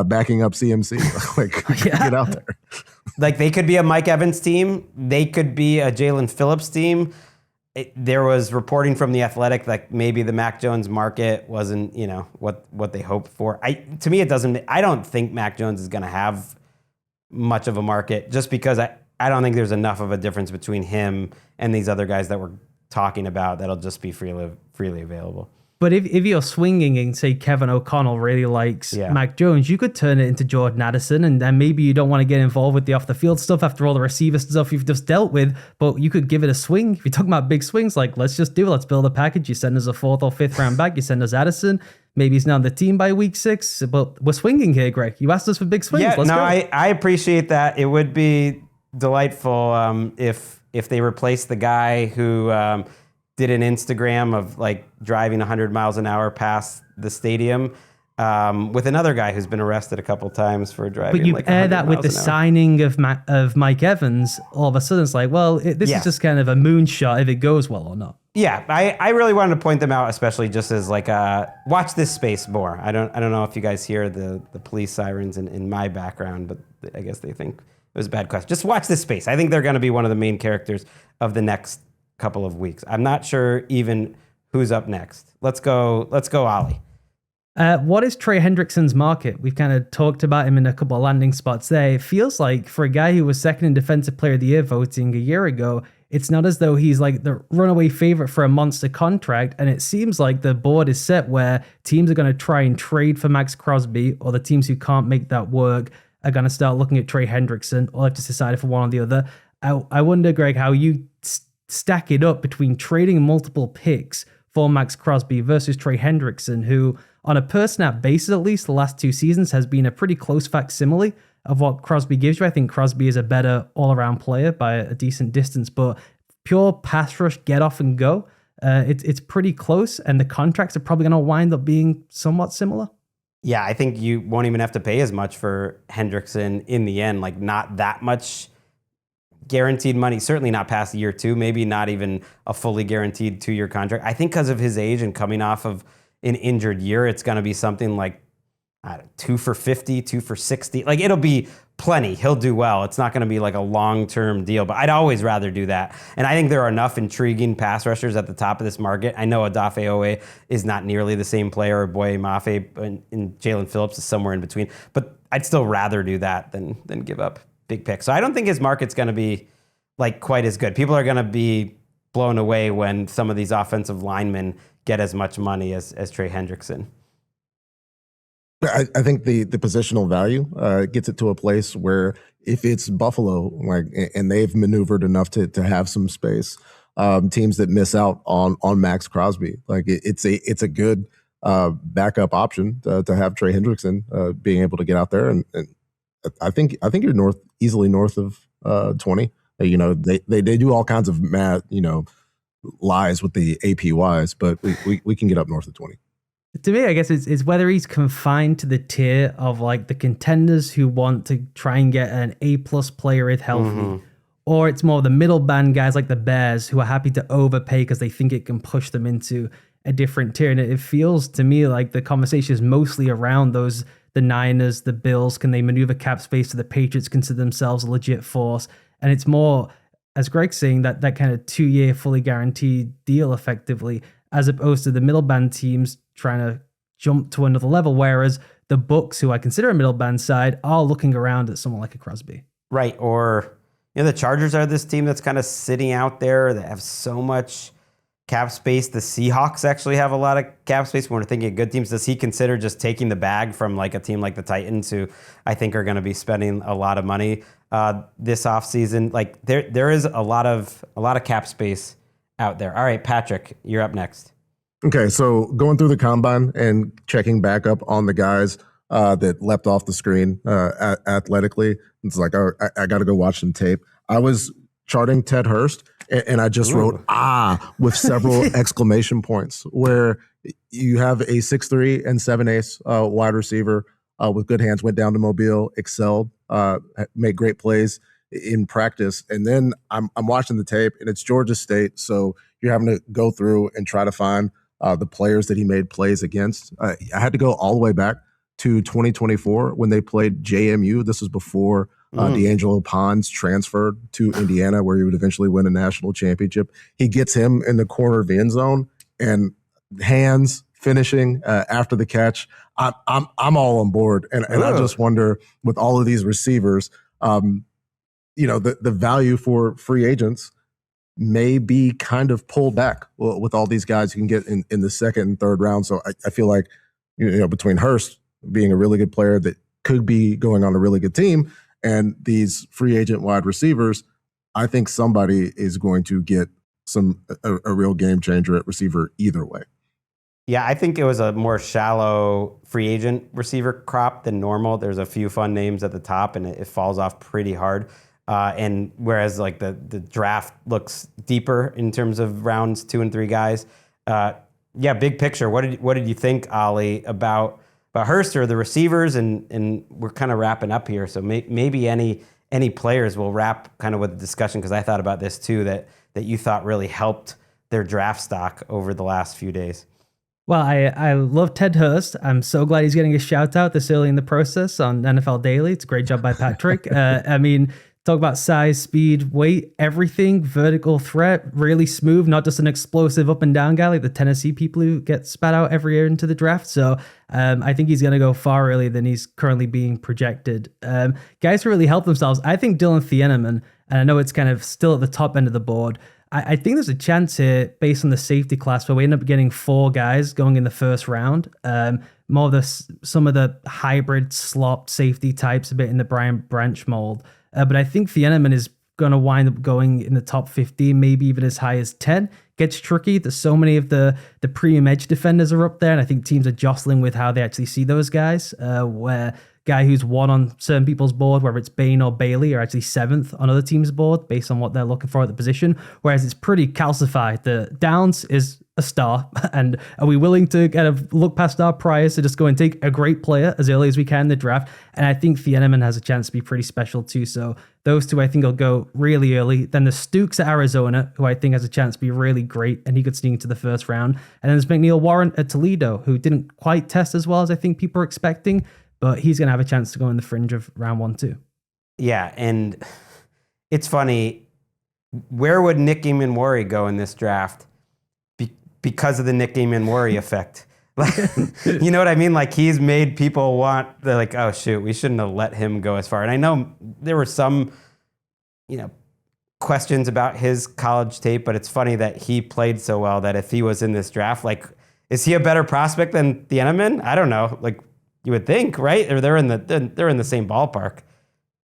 backing up CMC, get out there. Like they could be a Mike Evans team. They could be a Jalen Phillips team. There was reporting from The Athletic that maybe the Mac Jones market wasn't, what they hoped for. To me, it doesn't. I don't think Mac Jones is going to have much of a market, just because I don't think there's enough of a difference between him and these other guys that we're talking about that'll just be freely available. But if you're swinging and say Kevin O'Connell really likes Mac Jones, you could turn it into Jordan Addison, and then maybe you don't want to get involved with the off the field stuff after all the receiver stuff you've just dealt with, but you could give it a swing. If you're talking about big swings, like let's just do it. Let's build a package. You send us a 4th or 5th round back. You send us Addison. Maybe he's now on the team by week 6, but we're swinging here, Greg. You asked us for big swings. Let's go. I appreciate that. It would be delightful if they replace the guy who did an Instagram of like driving 100 miles an hour past the stadium with another guy who's been arrested a couple times for driving. But you like pair that with the signing of Mike Evans, all of a sudden it's like, well, this is just kind of a moonshot if it goes well or not. Yeah, I really wanted to point them out, especially just as like watch this space more. I don't know if you guys hear the police sirens in my background, but I guess they think it was a bad question. Just watch this space. I think they're going to be one of the main characters of the next couple of weeks. I'm not sure even who's up next. Let's go, Ollie. What is Trey Hendrickson's market? We've kind of talked about him in a couple of landing spots there. It feels like for a guy who was second in Defensive Player of the Year voting a year ago, it's not as though he's like the runaway favorite for a monster contract. And it seems like the board is set where teams are going to try and trade for Maxx Crosby, or the teams who can't make that work are going to start looking at Trey Hendrickson, or have to decide for one or the other. I wonder, Greg, how you stack it up between trading multiple picks for Maxx Crosby versus Trey Hendrickson, who on a per snap basis, at least the last 2 seasons, has been a pretty close facsimile of what Crosby gives you. I think Crosby is a better all-around player by a decent distance, but pure pass rush, get off and go, it's pretty close, and the contracts are probably going to wind up being somewhat similar. Yeah, I think you won't even have to pay as much for Hendrickson in the end, like not that much guaranteed money, certainly not past year 2, maybe not even a fully guaranteed 2-year contract. I think because of his age and coming off of an injured year, it's going to be something like 2 for 50, 2 for 60. Like it'll be plenty. He'll do well. It's not going to be like a long-term deal, but I'd always rather do that. And I think there are enough intriguing pass rushers at the top of this market. I know Odafe Owe is not nearly the same player, or Boye Mafe and Jalen Phillips is somewhere in between, but I'd still rather do that than give up big picks. So I don't think his market's going to be like quite as good. People are going to be blown away when some of these offensive linemen get as much money as Trey Hendrickson. I think the positional value gets it to a place where if it's Buffalo, like, and they've maneuvered enough to have some space, teams that miss out on Maxx Crosby, like it's a good backup option to have Trey Hendrickson being able to get out there, and I think you're easily north of 20. They do all kinds of math, lies with the APYs, but we can get up north of 20. To me, I guess it's whether he's confined to the tier of like the contenders who want to try and get an A+ player if healthy, or it's more the middle band guys like the Bears who are happy to overpay because they think it can push them into a different tier. And it feels to me like the conversation is mostly around the Niners, the Bills. Can they maneuver cap space so the Patriots consider themselves a legit force? And it's more, as Gregg's saying, that kind of 2-year fully guaranteed deal effectively, as opposed to the middle band teams trying to jump to another level, whereas the Bucs, who I consider a middle band side, are looking around at someone like a Crosby. Right, or the Chargers are this team that's kind of sitting out there that have so much cap space. The Seahawks actually have a lot of cap space when we're thinking of good teams. Does he consider just taking the bag from like a team like the Titans, who I think are going to be spending a lot of money this offseason? Like there is a lot of cap space out there. All right, Patrick, you're up next. Okay, so going through the combine and checking back up on the guys that leapt off the screen athletically, it's like, oh, I got to go watch some tape. I was charting Ted Hurst, and I just wrote with several exclamation points, where you have a 6'3" and 7/8 wide receiver with good hands, went down to Mobile, excelled, made great plays in practice. And then I'm watching the tape, and it's Georgia State, so you're having to go through and try to find the players that he made plays against. I had to go all the way back to 2024 when they played JMU. This was before D'Angelo Pons transferred to Indiana, where he would eventually win a national championship. He gets him in the corner of the end zone, and hands, finishing after the catch. I'm all on board, and I just wonder, with all of these receivers, the value for free agents may be kind of pulled back with all these guys you can get in the second and third round. So I feel like, between Hurst being a really good player that could be going on a really good team and these free agent wide receivers, I think somebody is going to get a real game changer at receiver either way. Yeah, I think it was a more shallow free agent receiver crop than normal. There's a few fun names at the top, and it falls off pretty hard. And whereas like the draft looks deeper in terms of rounds 2 and 3 guys. Big picture. What did you think, Ollie, about Hurst or the receivers? And we're kind of wrapping up here, so maybe any players will wrap kind of with the discussion, because I thought about this too, that you thought really helped their draft stock over the last few days. Well, I love Ted Hurst. I'm so glad he's getting a shout out this early in the process on NFL Daily. It's a great job by Patrick. Talk about size, speed, weight, everything, vertical threat, really smooth, not just an explosive up and down guy like the Tennessee people who get spat out every year into the draft. So I think he's going to go far earlier than he's currently being projected. Guys who really help themselves, I think Dylan Thieneman, and I know it's kind of still at the top end of the board, I think there's a chance here based on the safety class where we end up getting 4 guys going in the first round. More of some of the hybrid slot safety types, a bit in the Brian Branch mold. But I think Thieneman is going to wind up going in the top 15, maybe even as high as 10. Gets tricky that so many of the premium edge defenders are up there, and I think teams are jostling with how they actually see those guys, where guy who's 1 on certain people's board, whether it's Bain or Bailey, are actually 7th on other teams' board based on what they're looking for at the position, whereas it's pretty calcified. The Downs is a star, and are we willing to kind of look past our priors to just go and take a great player as early as we can in the draft? And I think Thieneman has a chance to be pretty special too. So those two I think will go really early. Then the Stooks at Arizona, who I think has a chance to be really great, and he could sneak into the first round. And then there's McNeil Warren at Toledo, who didn't quite test as well as I think people are expecting, but he's going to have a chance to go in the fringe of round 1 too. Yeah, and it's funny. Where would Nick Eamon-Worry go in this draft? Because of the Nick Eamon-Worry effect. Like, you know what I mean? Like, he's made people they're like, oh shoot, we shouldn't have let him go as far. And I know there were some, questions about his college tape, but it's funny that he played so well that if he was in this draft, like, is he a better prospect than Thieneman? I don't know. Like, You would think, right? Or they're in the same ballpark.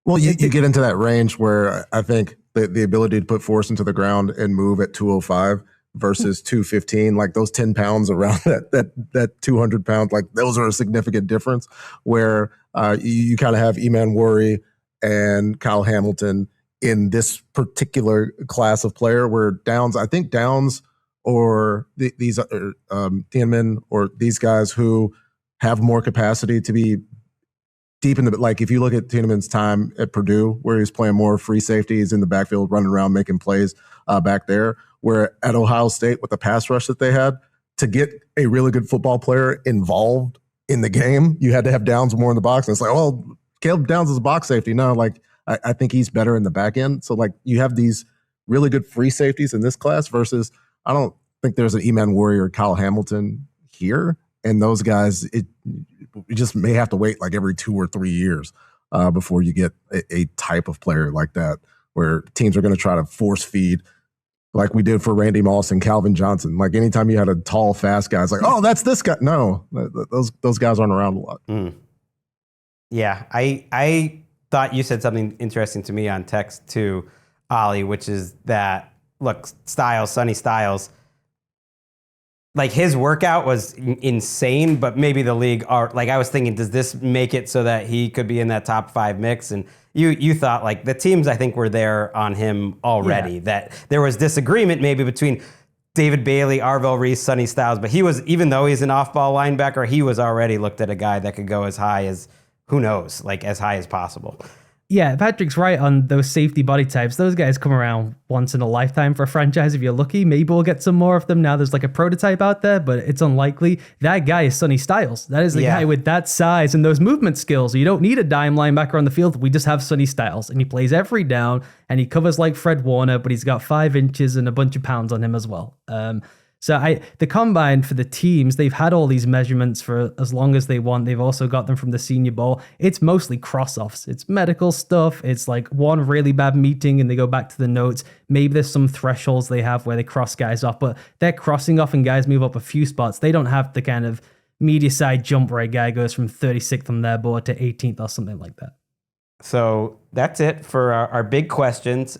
Well, you get into that range where I think the ability to put force into the ground and move at 205 versus 215, like those 10 pounds around that 200 pounds, like those are a significant difference where you kind of have Eman Worry and Kyle Hamilton in this particular class of player where Downs or these Tianmin or these guys who have more capacity to be deep in the, like if you look at Tianmin's time at Purdue where he's playing more free safety, he's in the backfield running around making plays back there, where at Ohio State with the pass rush that they had, to get a really good football player involved in the game, you had to have Downs more in the box. And it's like, well, Caleb Downs is a box safety. No, like I think he's better in the back end. So like you have these really good free safeties in this class versus I don't think there's an Eman Worry or Kyle Hamilton here. And those guys, you just may have to wait like every 2 or 3 years before you get a type of player like that, where teams are going to try to force feed like we did for Randy Moss and Calvin Johnson. Like anytime you had a tall, fast guy, it's like, oh, that's this guy. No, those guys aren't around a lot. Yeah, I thought you said something interesting to me on text too, Ollie, which is that, look, Sonny Styles, like his workout was insane, but maybe the league are like, I was thinking, does this make it so that he could be in that top 5 mix? And you thought like the teams, I think, were there on him already, that there was disagreement maybe between David Bailey, Arvell Reese, Sonny Styles, but he was, even though he's an off-ball linebacker, he was already looked at a guy that could go as high as, who knows, like as high as possible. Yeah, Patrick's right on those safety body types. Those guys come around once in a lifetime for a franchise if you're lucky. Maybe we'll get some more of them now. There's like a prototype out there, but it's unlikely. That guy is Sonny Styles. That is the guy with that size and those movement skills. You don't need a dime linebacker on the field. We just have Sonny Styles, and he plays every down, and he covers like Fred Warner, but he's got 5 inches and a bunch of pounds on him as well. So the combine for the teams, they've had all these measurements for as long as they want. They've also got them from the Senior Bowl. It's mostly cross-offs. It's medical stuff. It's like one really bad meeting and they go back to the notes. Maybe there's some thresholds they have where they cross guys off, but they're crossing off and guys move up a few spots. They don't have the kind of media side jump where a guy goes from 36th on their board to 18th or something like that. So that's it for our big questions.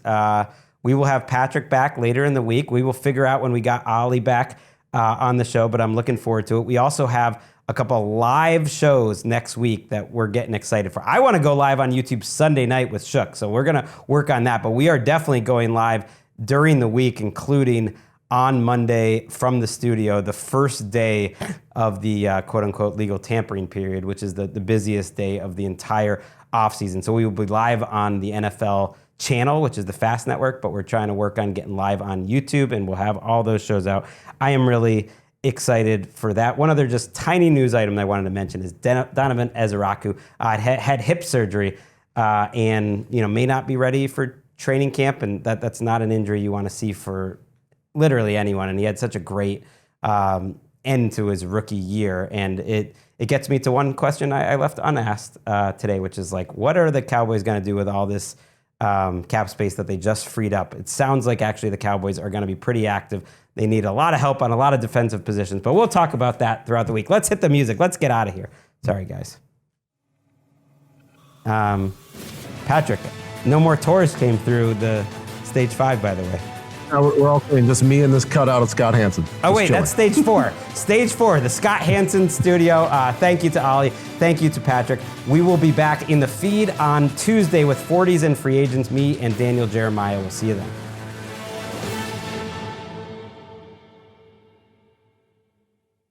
We will have Patrick back later in the week. We will figure out when we got Ollie back on the show, but I'm looking forward to it. We also have a couple live shows next week that we're getting excited for. I want to go live on YouTube Sunday night with Shook, so we're going to work on that, but we are definitely going live during the week, including on Monday from the studio, the first day of the quote-unquote legal tampering period, which is the busiest day of the entire offseason. So we will be live on the NFL channel, which is the Fast Network, but we're trying to work on getting live on YouTube, and we'll have all those shows out. I am really excited for that. One other just tiny news item that I wanted to mention is Donovan Ezeraku had hip surgery and may not be ready for training camp, and that's not an injury you want to see for literally anyone. And he had such a great end to his rookie year, and it gets me to one question I left unasked today, which is like, what are the Cowboys going to do with all this cap space that they just freed up? It sounds like actually the Cowboys are going to be pretty active. They need a lot of help on a lot of defensive positions, but we'll talk about that throughout the week. Let's hit the music. Let's get out of here. Sorry, guys. Patrick, no more tours came through the stage 5, by the way. We're all saying just me and this cutout of Scott Hansen. Oh, wait, that's stage 4. Stage 4, the Scott Hansen studio. Thank you to Ollie. Thank you to Patrick. We will be back in the feed on Tuesday with 40s and free agents. Me and Daniel Jeremiah will see you then.